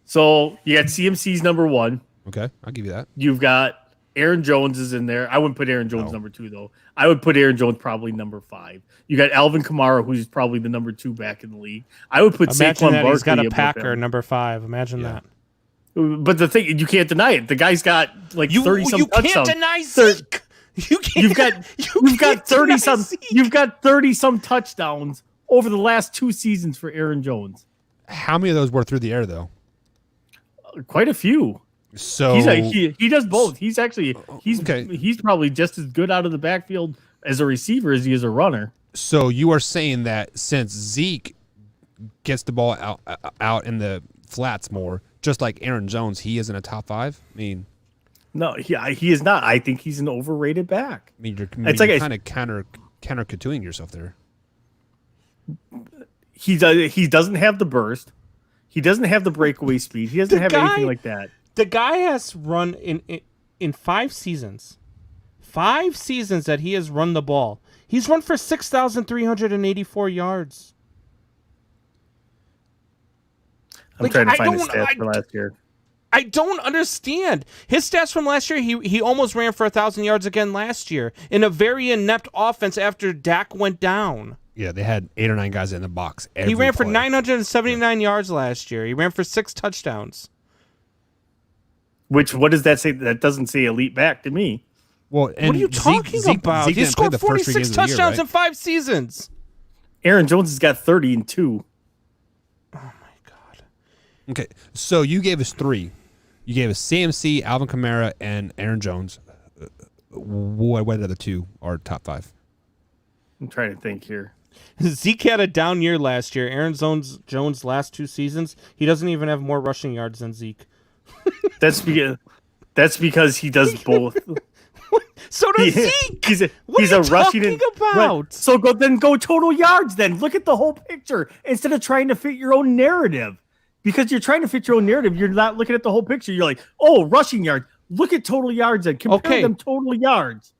So you got CMC's number 1. Okay, I'll give you that. You've got Aaron Jones is in there. I wouldn't put Aaron Jones number 2 though. I would put Aaron Jones probably number 5. You got Alvin Kamara, who's probably the number 2 back in the league. I would put Imagine Saquon that Barkley. He's got a Packer number 5. Imagine that. But the thing, you can't deny it. The guy's got like 30-some touchdowns. You can't deny Zeke. You've got 30-some touchdowns over the last 2 seasons for Aaron Jones. How many of those were through the air though? Quite a few. So he does both. He's probably just as good out of the backfield as a receiver as he is a runner. So you are saying that since Zeke gets the ball out in the flats more, just like Aaron Jones, he isn't a top 5? I mean, no, he is not. I think he's an overrated back. I mean, you're kind of counter-cutting yourself there. He doesn't have the burst. He doesn't have the breakaway speed. He doesn't have anything like that. The guy has run in 5 seasons. 5 seasons that he has run the ball. He's run for 6,384 yards. I'm trying to find his stats for last year. I don't understand. His stats from last year, he almost ran for 1,000 yards again last year in a very inept offense after Dak went down. Yeah, they had 8 or 9 guys in the box. He ran for 979 yards last year. He ran for 6 touchdowns. What does that say? That doesn't say elite back to me. Well, and what are you talking about? He scored 46 touchdowns in 5 seasons. Aaron Jones has got 30 in 2. Oh my God. Okay, so you gave us 3. You gave us CMC, Alvin Kamara, and Aaron Jones. What other 2 are top 5? I'm trying to think here. Zeke had a down year last year. Aaron Jones last 2 seasons, he doesn't even have more rushing yards than Zeke. That's because he does both. So does Zeke. He's a rushing rushing about? Right. So go total yards then. Look at the whole picture instead of trying to fit your own narrative. Because you're trying to fit your own narrative, you're not looking at the whole picture. You're like, oh, rushing yards. Look at total yards then. Compare them total yards.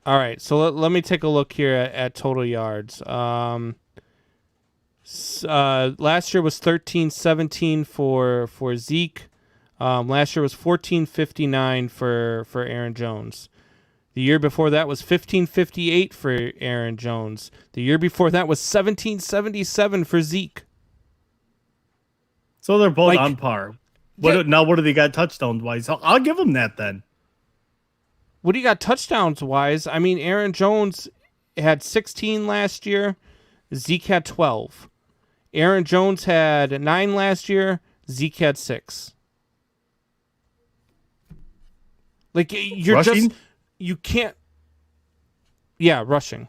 All right, so let me take a look here at total yards. Last year was 1317 for Zeke. Last year was 1459 for Aaron Jones. The year before that was 1558 for Aaron Jones. The year before that was 1777 for Zeke. So they're both on par. Now what do they got touchdowns wise? I'll give them that then. What do you got touchdowns wise? I mean, Aaron Jones had 16 last year. Zeke had 12. Aaron Jones had 9 last year. Zeke had 6. Like you're rushing? You can't. Yeah, rushing.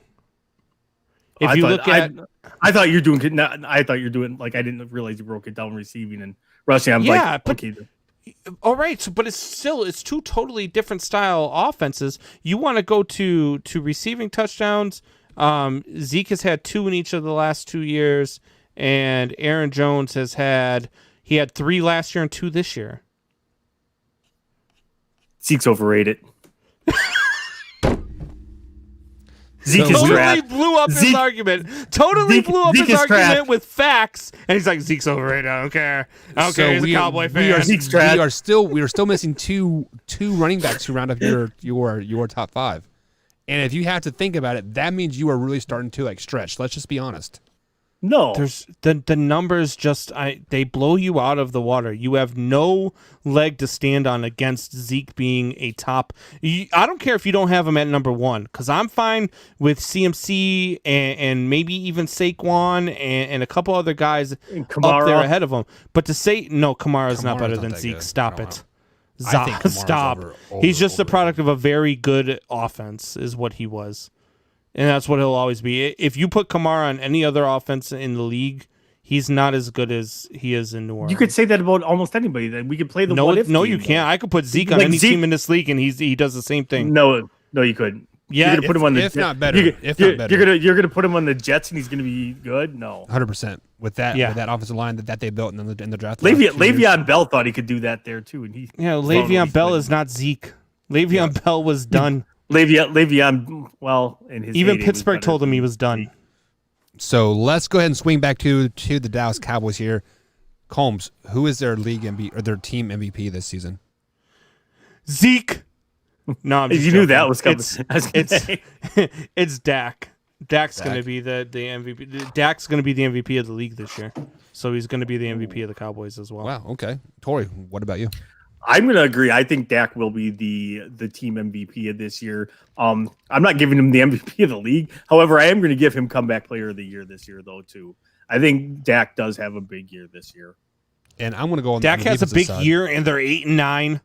If you look at, I thought you're doing. I thought you're doing like I didn't realize you broke it down receiving and rushing. I'm like, but okay. All right, so but it's 2 totally different style offenses. You want to go to receiving touchdowns. Zeke has had 2 in each of the last 2 years, and Aaron Jones had 3 last year and 2 this year. Zeke's overrated. Zeke is totally trash. blew up his argument. Totally blew up Zeke his is argument trash. with facts, and he's like, Zeke's overrated. I don't care. I don't care. He's a Cowboy fan. We are still missing two running backs who round up your top 5. And if you have to think about it, that means you are really starting to like stretch. Let's just be honest. No, there's the numbers just they blow you out of the water. You have no leg to stand on against Zeke being a top. I don't care if you don't have him at number 1, because I'm fine with CMC and maybe even Saquon and a couple other guys up there ahead of him. But to say no, Kamara's not better than Zeke. Stop it. Stop. He's just a product of a very good offense, is what he was. And that's what he'll always be. If you put Kamara on any other offense in the league, he's not as good as he is in New Orleans. You could say that about almost anybody. That we could play the what if. No, you can't. I could put Zeke on any team in this league, and he does the same thing. No, you couldn't. Yeah, you're gonna put him on the not better. You're gonna put him on the Jets, and he's gonna be good. No, 100% with that offensive line that they built in the draft. Le'Veon Bell thought he could do that there too, and Le'Veon Bell is not Zeke. Le'Veon Bell was done. Le'Veon, well, in his even Pittsburgh told him he was done. So let's go ahead and swing back to the Dallas Cowboys here. Combs, who is their league MVP or their team MVP this season? Zeke. No, I'm just you joking. knew that was coming. It's Dak. Dak's going to be the MVP. Dak's going to be the MVP of the league this year. So he's going to be the MVP of the Cowboys as well. Wow. Okay. Tori, what about you? I'm going to agree. I think Dak will be the team MVP of this year. I'm not giving him the MVP of the league. However, I am going to give him comeback player of the year this year, though, too. I think Dak does have a big year this year. And I'm going to go on Dak the has a big side. year, and they're 8-9.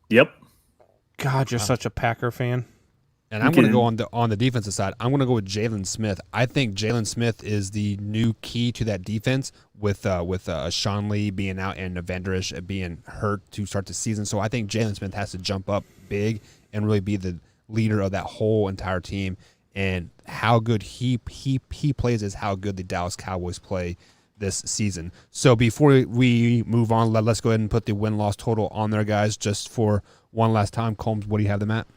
Yep. God, you're such a Packer fan. And I'm going to go on the defensive side. I'm going to go with Jalen Smith. I think Jalen Smith is the new key to that defense with Sean Lee being out and Van Der Esch being hurt to start the season. So I think Jalen Smith has to jump up big and really be the leader of that whole entire team. And how good he plays is how good the Dallas Cowboys play this season. So before we move on, let's go ahead and put the win-loss total on there, guys, just for one last time. Combs, what do you have them at?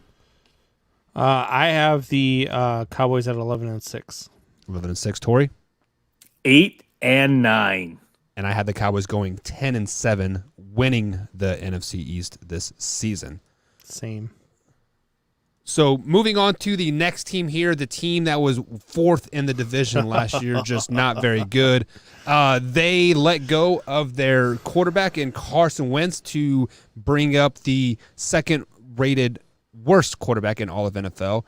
I have the Cowboys at 11-6. 11-6. Tori? 8-9. And I had the Cowboys going 10-7, winning the NFC East this season. Same. So moving on to the next team here, the team that was 4th in the division last year, just not very good. They let go of their quarterback in Carson Wentz to bring up the second-rated worst quarterback in all of NFL,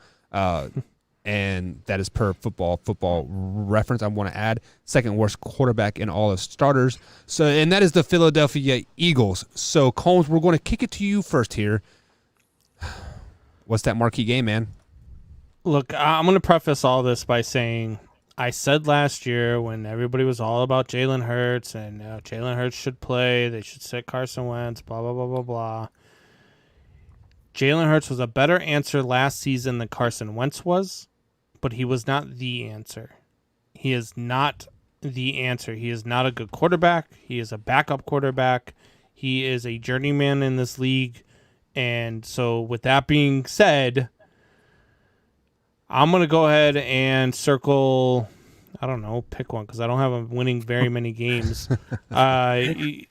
and that is per football reference. I want to add second worst quarterback in all of starters. So, and that is the Philadelphia Eagles. So, Combs, we're going to kick it to you first here. What's that marquee game, man? Look, I'm going to preface all this by saying I said last year when everybody was all about Jalen Hurts and Jalen Hurts should play, they should sit Carson Wentz, blah, blah, blah, blah, blah. Jalen Hurts was a better answer last season than Carson Wentz was, but he was not the answer. He is not the answer. He is not a good quarterback. He is a backup quarterback. He is a journeyman in this league. And so with that being said, I'm going to go ahead and circle, I don't know, pick one because I don't have him winning very many games. I'd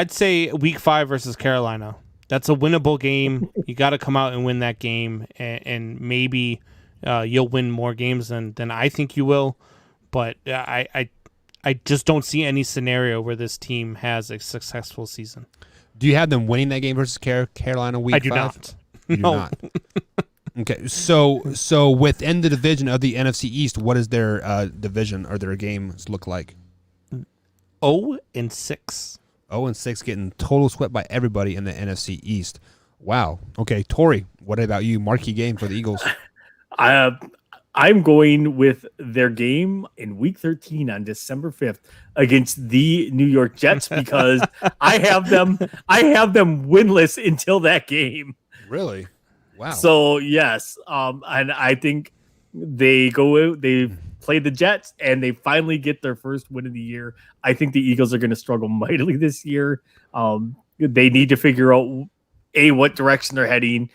say week 5 versus Carolina. That's a winnable game. You got to come out and win that game, and maybe you'll win more games than I think you will. But I just don't see any scenario where this team has a successful season. Do you have them winning that game versus Carolina week 5? I do not. You do not. Okay, so within the division of the NFC East, what does their division or their games look like? 0-6. 0-6, getting total swept by everybody in the NFC East. Wow. Okay, Tori, what about you? Marquee game for the Eagles. I'm going with their game in Week 13 on December 5th against the New York Jets because I have them winless until that game. Really? Wow. So yes, and I think they play the Jets and they finally get their first win of the year. I think the Eagles are going to struggle mightily this year. They need to figure out A, what direction they're heading,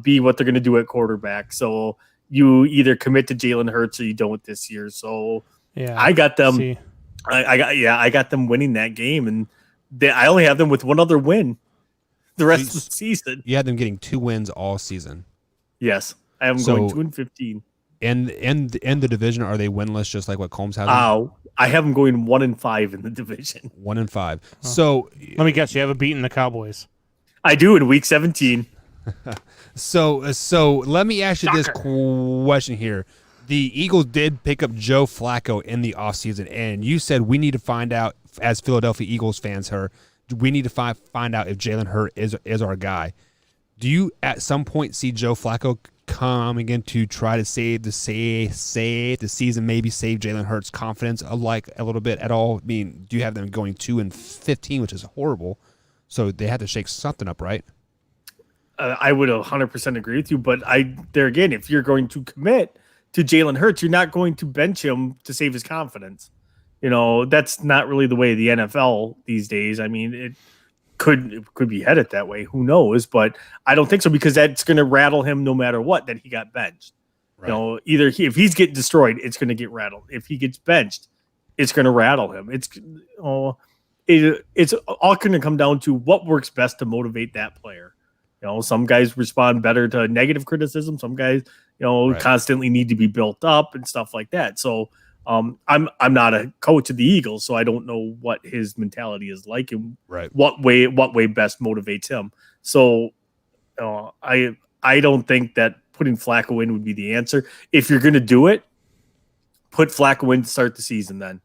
B, what they're going to do at quarterback. So you either commit to Jalen Hurts or you don't this year. So Yeah, I got them. See. I got them winning that game, and I only have them with one other win the rest of the season. You had them getting 2 wins all season. Yes, I have them going 2-15. And in the division, are they winless just like what Combs has? I have them going 1-5 in the division. 1-5. So let me guess, you haven't beaten the Cowboys. I do in week 17. So let me ask you this question here. The Eagles did pick up Joe Flacco in the offseason, and you said we need to find out, as Philadelphia Eagles fans, we need to find out if Jalen Hurts is our guy. Do you at some point see Joe Flacco coming in to try to save the season, maybe save Jalen Hurts' confidence a little bit at all? I mean, do you have them going 2-15, which is horrible? So they had to shake something up, right? I would 100% agree with you, but there again, if you're going to commit to Jalen Hurts, you're not going to bench him to save his confidence. That's not really the way of the NFL these days. I mean, it could be headed that way. Who knows? But I don't think so, because that's going to rattle him no matter what, that he got benched. Right. Either if he's getting destroyed, it's going to get rattled. If he gets benched, it's going to rattle him. It's all going to come down to what works best to motivate that player. Some guys respond better to negative criticism. Some guys, constantly need to be built up and stuff like that. So I'm not a coach of the Eagles, so I don't know what his mentality is like and what way best motivates him. So I don't think that putting Flacco in would be the answer. If you're going to do it, put Flacco in to start the season then.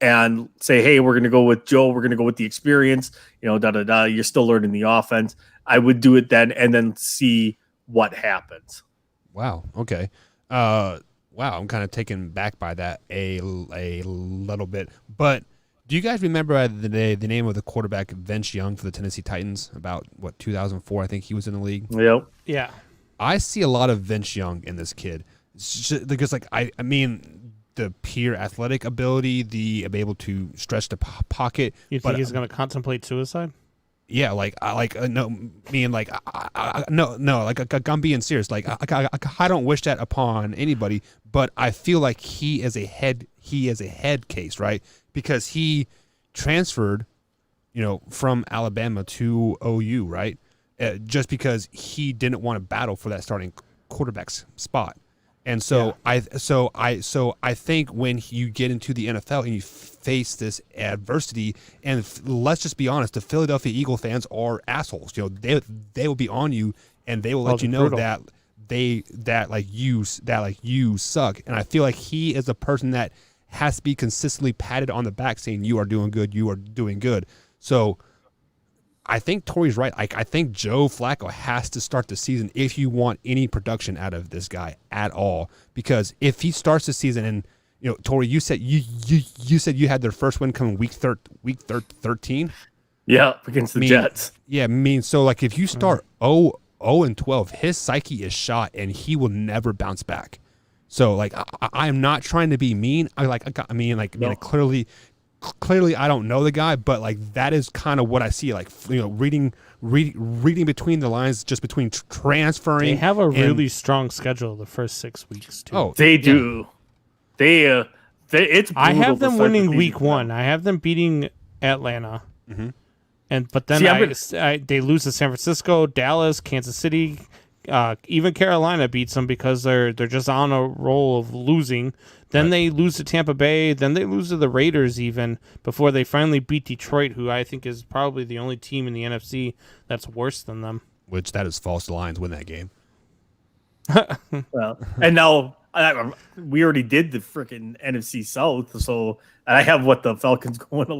And say, hey, we're going to go with Joe. We're going to go with the experience. You're still learning the offense. I would do it then, and then see what happens. Wow. Okay. Wow. I'm kind of taken back by that a little bit. But do you guys remember the name of the quarterback Vince Young for the Tennessee Titans? About 2004, I think he was in the league. Yep. Yeah. I see a lot of Vince Young in this kid. Because I mean, the pure athletic ability, the able to stretch the pocket. You think he's going to contemplate suicide? Yeah, I'm being serious. I don't wish that upon anybody, but I feel like he is a head case, right? Because he transferred, from Alabama to OU, right? Just because he didn't want to battle for that starting quarterback's spot. And so I think when you get into the NFL and you face this adversity, and let's just be honest, the Philadelphia Eagle fans are assholes. They will be on you, and they will let you know brutal. that you suck. And I feel like he is a person that has to be consistently patted on the back, saying you are doing good, you are doing good. So I think Tori's right. I think Joe Flacco has to start the season if you want any production out of this guy at all. Because if he starts the season, and Tori, you said you had their first win coming week 13. Yeah, against the Jets. Yeah, so if you start 0-12, his psyche is shot, and he will never bounce back. So I'm not trying to be mean. Clearly, I don't know the guy, but that is kind of what I see. Reading between the lines, just between transferring. They have a really strong schedule the first 6 weeks too. Oh, they do. It's. I have them winning week 1. I have them beating Atlanta, but then they lose to San Francisco, Dallas, Kansas City. Even Carolina beats them because they're just on a roll of losing. Then they lose to Tampa Bay. Then they lose to the Raiders even before they finally beat Detroit, who I think is probably the only team in the NFC that's worse than them. Which that is false. The Lions win that game. Well, and now we already did the freaking NFC South, so I have the Falcons going to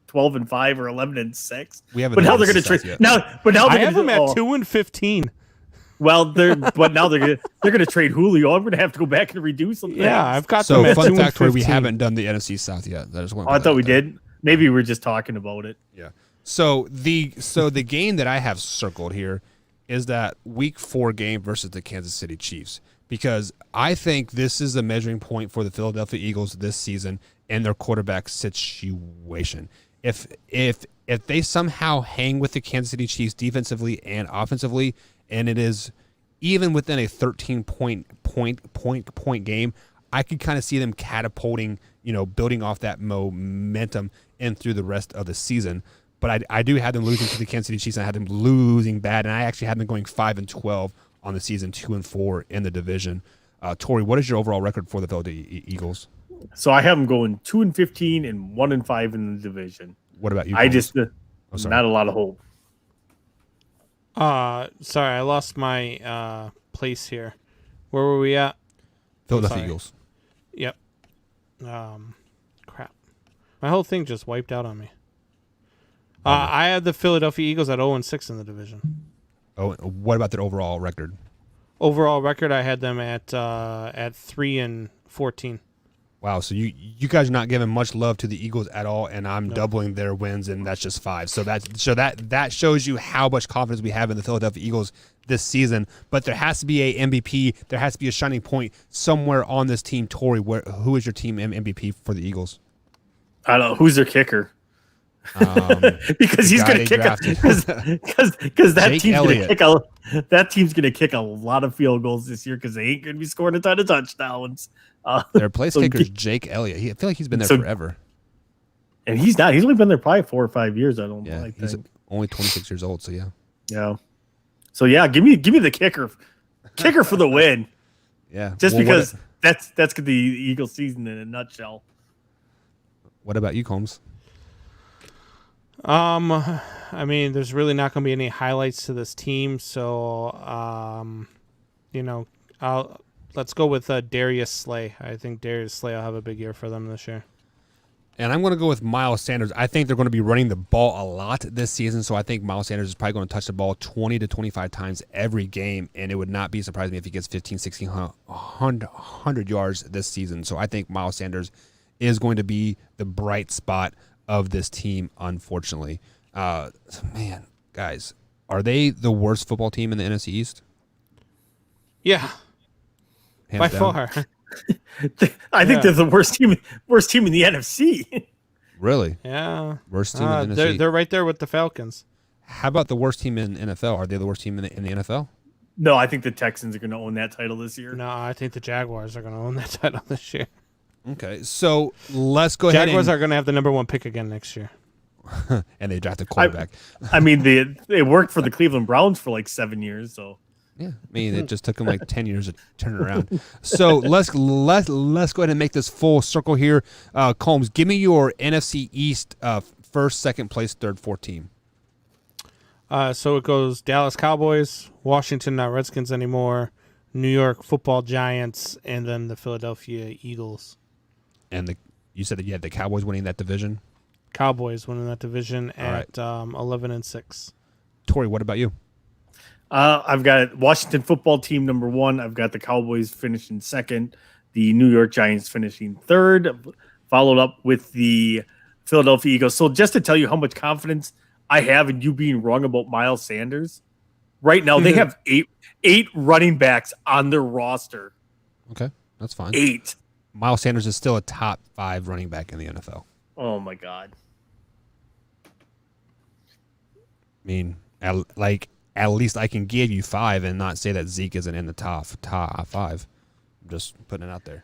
12-5 or 11-6. We haven't. But now they're going to trade. I have them at 2-15. Well, now they're going to trade Julio. I'm going to have to go back and redo some things. Yeah, I've got them at 2-15. So, fun fact, we haven't done the NFC South yet. I thought we did. Maybe we were just talking about it. Yeah. So the game that I have circled here is that Week 4 game versus the Kansas City Chiefs, because I think this is a measuring point for the Philadelphia Eagles this season and their quarterback situation. If they somehow hang with the Kansas City Chiefs defensively and offensively, and it is even within a 13-point point game, I could kind of see them catapulting, building off that momentum and through the rest of the season. But I do have them losing to the Kansas City Chiefs, and I had them losing bad, and I actually had them going 5-12 on the season, 2-4 in the division. Tori, what is your overall record for the Philadelphia Eagles? So I have them going 2-15 and 1-5 in the division. What about you? I just not a lot of hope. Sorry, I lost my place here. Where were we at? Philadelphia Eagles. Yep. Crap. My whole thing just wiped out on me. I had the Philadelphia Eagles at 0-6 in the division. Oh, what about their overall record? Overall record, I had them at 3-14. Wow, so you guys are not giving much love to the Eagles at all, and I'm doubling their wins, and that's just 5. So that shows you how much confidence we have in the Philadelphia Eagles this season. But there has to be a MVP. There has to be a shining point somewhere on this team. Tori, who is your team MVP for the Eagles? I don't know. Who's their kicker? Because he's going to kick because that Jake team's going Elliott. to kick a lot of field goals this year because they ain't going to be scoring a ton of touchdowns. Their place kicker is Jake Elliott. I feel like he's been there forever. And he's not. He's only been there probably 4 or 5 years. I don't know. Yeah, he's only 26 years old. So yeah. Yeah. So yeah, give me the kicker for the win. Yeah. Just because that's the Eagles season in a nutshell. What about you, Combs? I mean, there's really not going to be any highlights to this team, so let's go with Darius Slay. I think Darius Slay will have a big year for them this year. And I'm going to go with Miles Sanders. I think they're going to be running the ball a lot this season, so I think Miles Sanders is probably going to touch the ball 20 to 25 times every game, and it would not be surprising if he gets 15, 16, 100 yards this season. So I think Miles Sanders is going to be the bright spot of this team, unfortunately. Man, guys, are they the worst football team in the NFC East? Yeah. Hands by down. far. I think they're the worst team in the NFC. Really? Yeah. Worst team in the NFC? They're right there with the Falcons. How about the worst team in NFL? Are they the worst team in the NFL? No, I think the Texans are going to own that title this year. No, I think the Jaguars are going to own that title this year. Okay, so let's go ahead. Jaguars are going to have the number 1 pick again next year. And they drafted quarterback. I mean, they worked for the Cleveland Browns for like 7 years, so. Yeah, I mean, it just took them like 10 years to turn it around. So let's go ahead and make this full circle here. Combs, give me your NFC East first, second place, third, fourth team. So it goes Dallas Cowboys, Washington, not Redskins anymore, New York Football Giants, and then the Philadelphia Eagles. And you said that you had the Cowboys winning that division? Cowboys winning that division at right. 11-6. Tori, what about you? I've got Washington football team number 1. I've got the Cowboys finishing second, the New York Giants finishing third, followed up with the Philadelphia Eagles. So just to tell you how much confidence I have in you being wrong about Miles Sanders, right now they have eight running backs on their roster. Okay, that's fine. 8. Miles Sanders is still a top 5 running back in the NFL. Oh my God. I mean, at least I can give you 5 and not say that Zeke isn't in the top 5. I'm just putting it out there.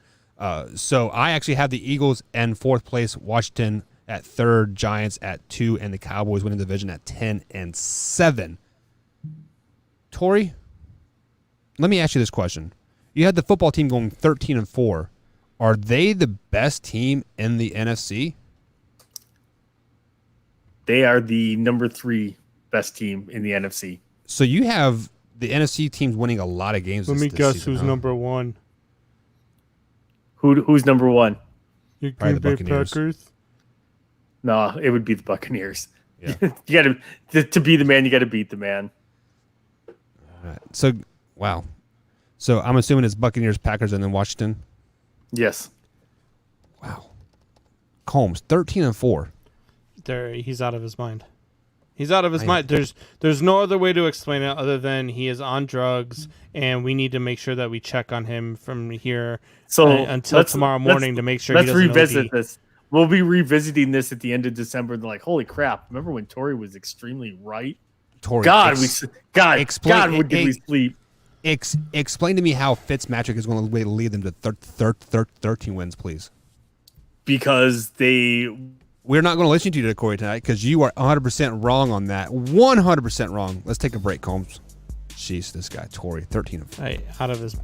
So I actually have the Eagles in 4th place, Washington at 3rd, Giants at 2, and the Cowboys winning the division at 10-7. Tori, let me ask you this question. You had the football team going 13-4. Are they the best team in the NFC? They are the number 3 best team in the NFC. So you have the NFC teams winning a lot of games. Let me this guess season, who's huh? number 1. Who's number 1? You Probably the Green Bay Buccaneers. Packers. No, it would be the Buccaneers. Yeah. You got to be the man. You got to beat the man. All right. So wow. So I'm assuming it's Buccaneers, Packers, and then Washington. Yes. Wow. Combs 13-4. He's out of his mind. He's out of his mind. There's no other way to explain it other than he is on drugs, and we need to make sure that we check on him from here until tomorrow morning to make sure he let's doesn't revisit OD. this. We'll be revisiting this at the end of December. They're like, holy crap! Remember when Tori was extremely right? Tori, God, did we sleep? Explain to me how Fitzmagic is going to lead them to 13 wins, please. Because we're not going to listen to you, Corey, tonight because you are 100% wrong on that. 100% wrong. Let's take a break, Combs. Jeez, this guy, Torrey, 13 of. Hey, out of his.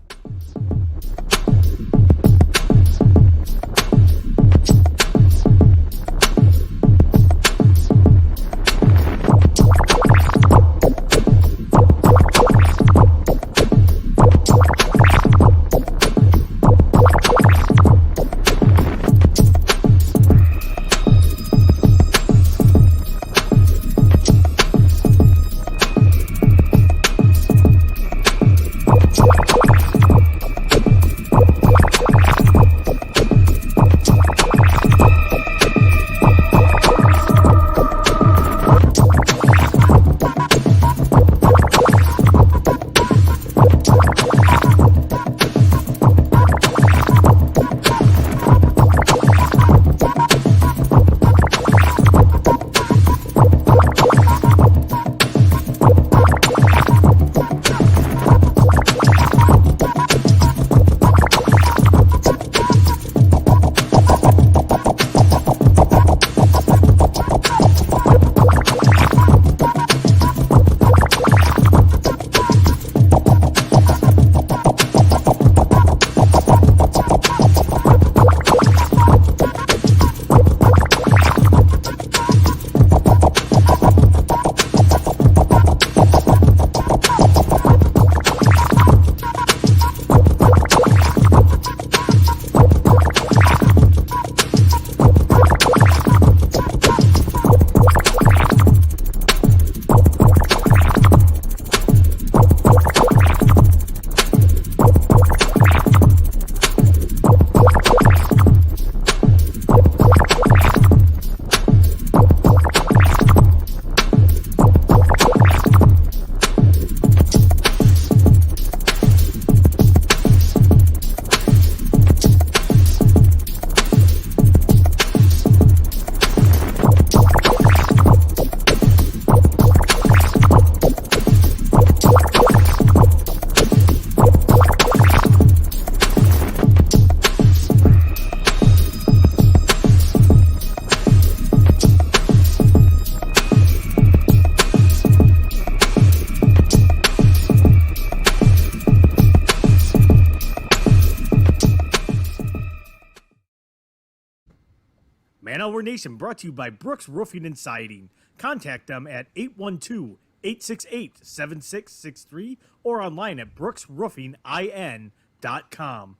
Man Hour Nation brought to you by Brooks Roofing and Siding. Contact them at 812-868-7663 or online at brooksroofingin.com.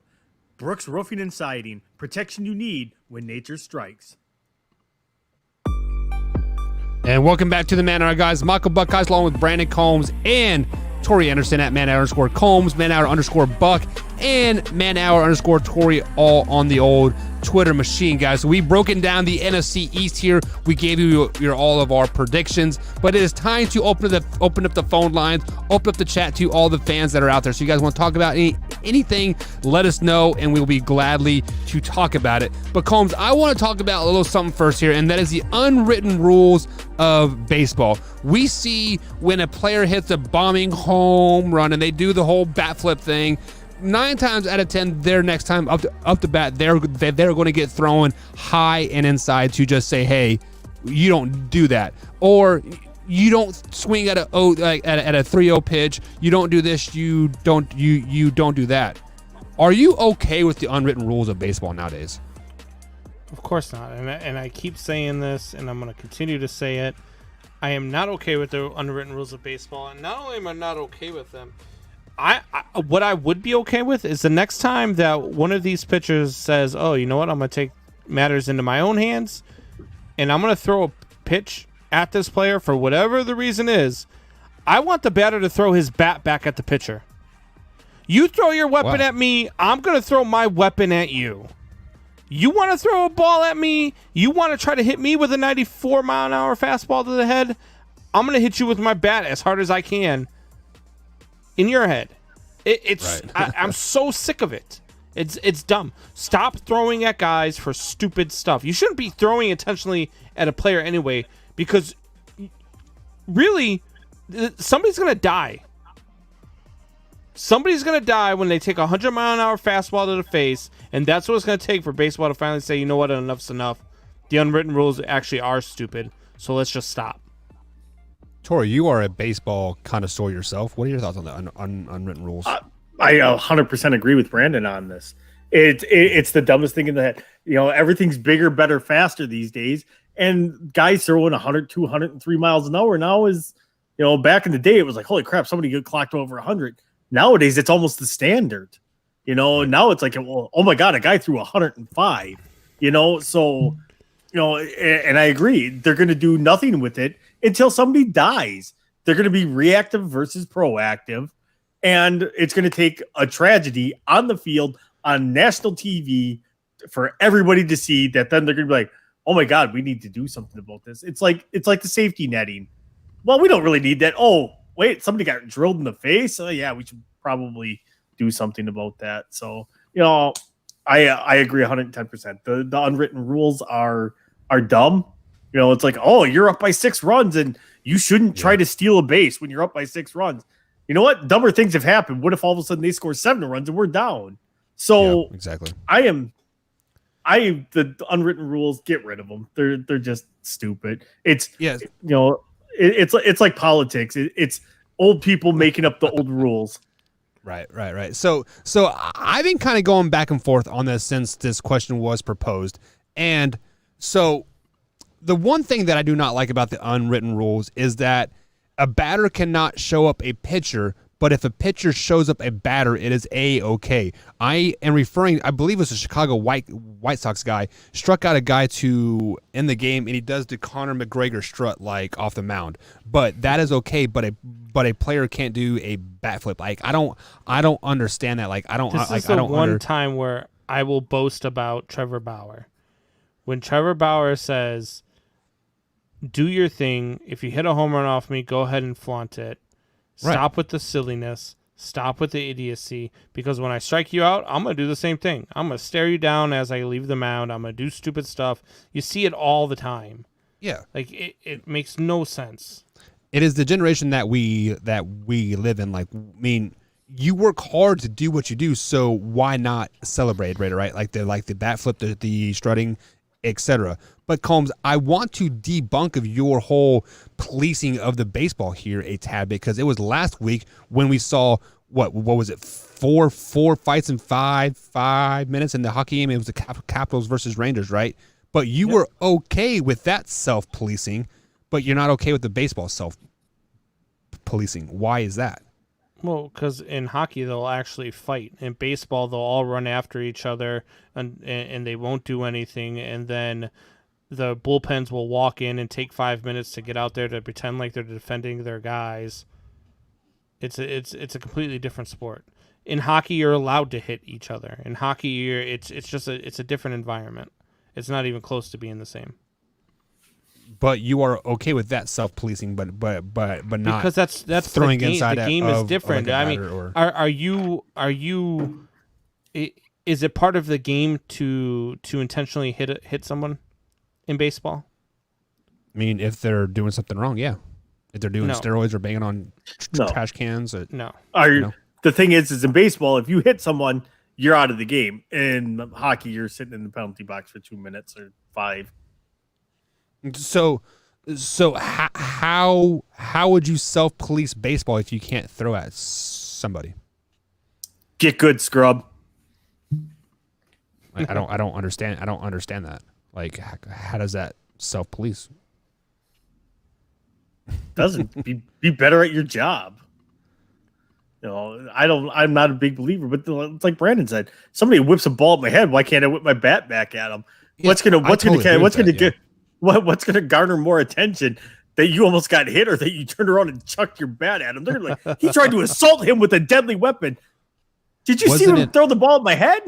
Brooks Roofing and Siding, protection you need when nature strikes. And welcome back to the Man Hour, guys. Michael Buckeyes along with Brandon Combs and Tori Anderson at Man Hour _ Combs, Man Hour _ Buck, and Man Hour _ Tori, all on the old Twitter machine, guys. So we've broken down the NFC East here. We gave you all of our predictions, but it is time to open up the phone lines, open up the chat to all the fans that are out there. So you guys want to talk about anything, let us know, and we'll be gladly to talk about it. But Combs, I want to talk about a little something first here, and that is the unwritten rules of baseball. We see when a player hits a bombing home run and they do the whole bat flip thing, 9 times out of 10, their next time up to bat, they're going to get thrown high and inside to just say, hey, you don't do that, or you don't swing at a 3-0 pitch. You don't do this. You don't do that. Are you okay with the unwritten rules of baseball nowadays? Of course not, and I keep saying this, and I'm going to continue to say it. I am not okay with the unwritten rules of baseball, and not only am I not okay with them, what I would be okay with is the next time that one of these pitchers says, oh, you know what, I'm going to take matters into my own hands, and I'm going to throw a pitch at this player for whatever the reason is, I want the batter to throw his bat back at the pitcher. You throw your weapon at me, I'm going to throw my weapon at you. You want to throw a ball at me? You want to try to hit me with a 94-mile-an-hour fastball to the head? I'm going to hit you with my bat as hard as I can in your head. It's right. I'm so sick of it. It's dumb. Stop throwing at guys for stupid stuff. You shouldn't be throwing intentionally at a player anyway, because really, somebody's going to die. Somebody's going to die when they take a 100-mile-an-hour fastball to the face, and that's what it's going to take for baseball to finally say, you know what, enough's enough. The unwritten rules actually are stupid, so let's just stop. Tori, you are a baseball connoisseur yourself. What are your thoughts on the unwritten rules? I 100% agree with Brandon on this. It's the dumbest thing in the head. Everything's bigger, better, faster these days. And guys throwing 100, 203 miles an hour now is, back in the day, it was like, holy crap, somebody get clocked over 100. Nowadays, it's almost the standard. Now it's like, well, oh my God, a guy threw 105. So, and I agree. They're going to do nothing with it until somebody dies. They're going to be reactive versus proactive. And it's going to take a tragedy on the field on national TV for everybody to see that. Then they're going to be like, oh my God, we need to do something about this. It's like the safety netting. Well, we don't really need that. Oh, wait, somebody got drilled in the face. Oh yeah, we should probably do something about that. So, I agree 110%. The unwritten rules are dumb. It's like, oh, you're up by 6 runs and you shouldn't try to steal a base when you're up by 6 runs. You know what? Dumber things have happened. What if all of a sudden they score 7 runs and we're down? So exactly. The unwritten rules, get rid of them. They're just stupid. It's it's like politics. It's old people making up the old rules. Right. So I've been kind of going back and forth on this since this question was proposed. And so the one thing that I do not like about the unwritten rules is that a batter cannot show up a pitcher, but if a pitcher shows up a batter, it is A-okay. I am referring, I believe it was a Chicago White Sox guy, struck out a guy to end the game, and he does the Conor McGregor strut like off the mound. But that is okay, but a player can't do a bat flip. Like I don't understand that. Like I don't This is I the don't one time where I will boast about Trevor Bauer. When Trevor Bauer says, do your thing. If you hit a home run off me, go ahead and flaunt it. Stop with the silliness. Stop with the idiocy. Because when I strike you out, I'm going to do the same thing. I'm going to stare you down as I leave the mound. I'm going to do stupid stuff. You see it all the time. Yeah. Like, it makes no sense. It is the generation that we live in. Like, I mean, you work hard to do what you do, so why not celebrate, right? Like the bat flip, the strutting, etc. But Combs, I want to debunk of your whole policing of the baseball here a tad bit, because it was last week when we saw what was it, four fights in five minutes in the hockey game. It was the Capitals versus Rangers, right? But you were okay with that self-policing, but you're not okay with the baseball self-policing. Why is that? Well, because in hockey they'll actually fight. In baseball they'll all run after each other and they won't do anything, and then the bullpens will walk in and take 5 minutes to get out there to pretend like they're defending their guys. It's a completely different sport. In hockey you're allowed to hit each other. In hockey it's a different environment. It's not even close to being the same. But you are okay with that self-policing, but not, because that's throwing the game. inside. The game is different. Like I mean, are you? Is it part of the game to intentionally hit someone in baseball? I mean, if they're doing something wrong, yeah. If they're doing steroids or banging on trash cans, no. The thing is in baseball, if you hit someone, you're out of the game. In hockey, you're sitting in the penalty box for 2 minutes or 5. So how would you self-police baseball if you can't throw at somebody? Get good, scrub. I don't understand that. Like, how does that self-police? Doesn't be better at your job. I'm not a big believer, but it's like Brandon said, somebody whips a ball at my head. Why can't I whip my bat back at him? Yeah, what's going to garner more attention, that you almost got hit or that you turned around and chucked your bat at him? They're like, he tried to assault him with a deadly weapon. Did you see him throw the ball at my head?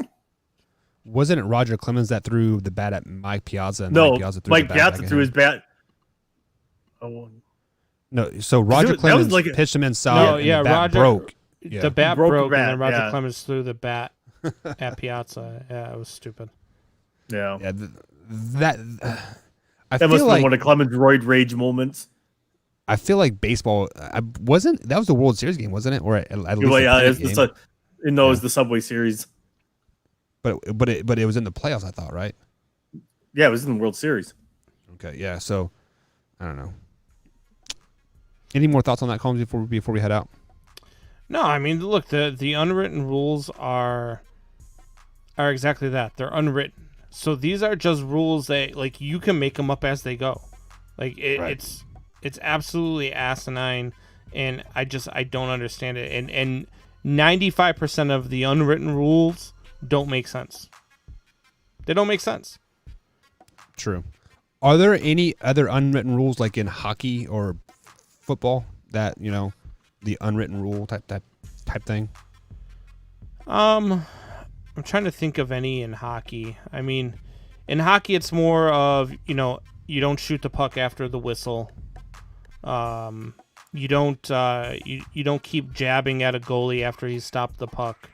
Wasn't it Roger Clemens that threw the bat at Mike Piazza? And No, Mike Piazza threw his bat. Oh, no. So Roger Clemens pitched him inside. The bat broke. Yeah. The bat broke, and then Roger Clemens threw the bat at Piazza. Yeah, it was stupid. Yeah. That must have been one of Clemens' roid rage moments. I feel like baseball. That was the World Series game, wasn't it? Or at least it was the Subway Series. But it was in the playoffs, I thought, right? Yeah, it was in the World Series. Okay, yeah. So I don't know. Any more thoughts on that, Combs, before we head out? No, I mean, look, the unwritten rules are exactly that. They're unwritten. So these are just rules that like you can make them up as they go. Like it's absolutely asinine, and I don't understand it. And 95% of the unwritten rules don't make sense. They don't make sense. True. Are there any other unwritten rules like in hockey or football that, the unwritten rule type thing? I'm trying to think of any in hockey. I mean, in hockey it's more of, you don't shoot the puck after the whistle. You don't keep jabbing at a goalie after he's stopped the puck.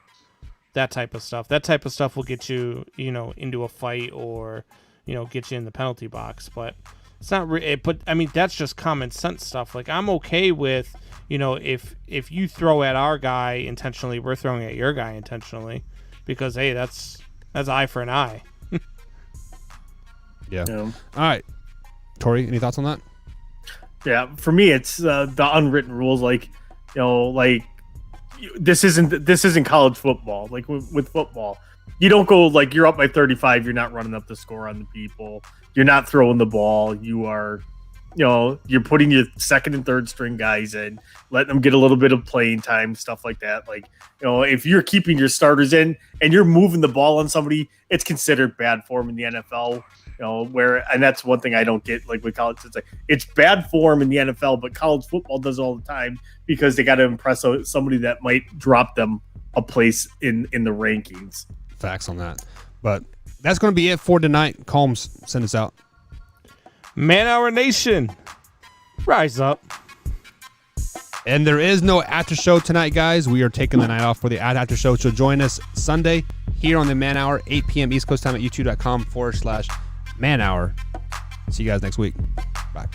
That type of stuff. That type of stuff will get you, into a fight or, get you in the penalty box. But it's not. But I mean, that's just common sense stuff. Like I'm okay with, if you throw at our guy intentionally, we're throwing at your guy intentionally, because hey, that's eye for an eye. Yeah. All right, Tori, any thoughts on that? Yeah, for me, it's the unwritten rules. Like, this isn't college football. Like with football, you don't go like you're up by 35. You're not running up the score on the people. You're not throwing the ball. You are, you're putting your second and third string guys in, letting them get a little bit of playing time, stuff like that. Like, if you're keeping your starters in and you're moving the ball on somebody, it's considered bad form in the NFL. And that's one thing I don't get. Like with college, it's like it's bad form in the NFL, but college football does it all the time because they got to impress somebody that might drop them a place in the rankings. Facts on that. But that's going to be it for tonight. Combs, send us out. Man Hour Nation, rise up. And there is no after show tonight, guys. We are taking the night off for the after show. So join us Sunday here on the Man Hour, 8 p.m. East Coast time at youtube.com/Man Hour. See you guys next week. Bye.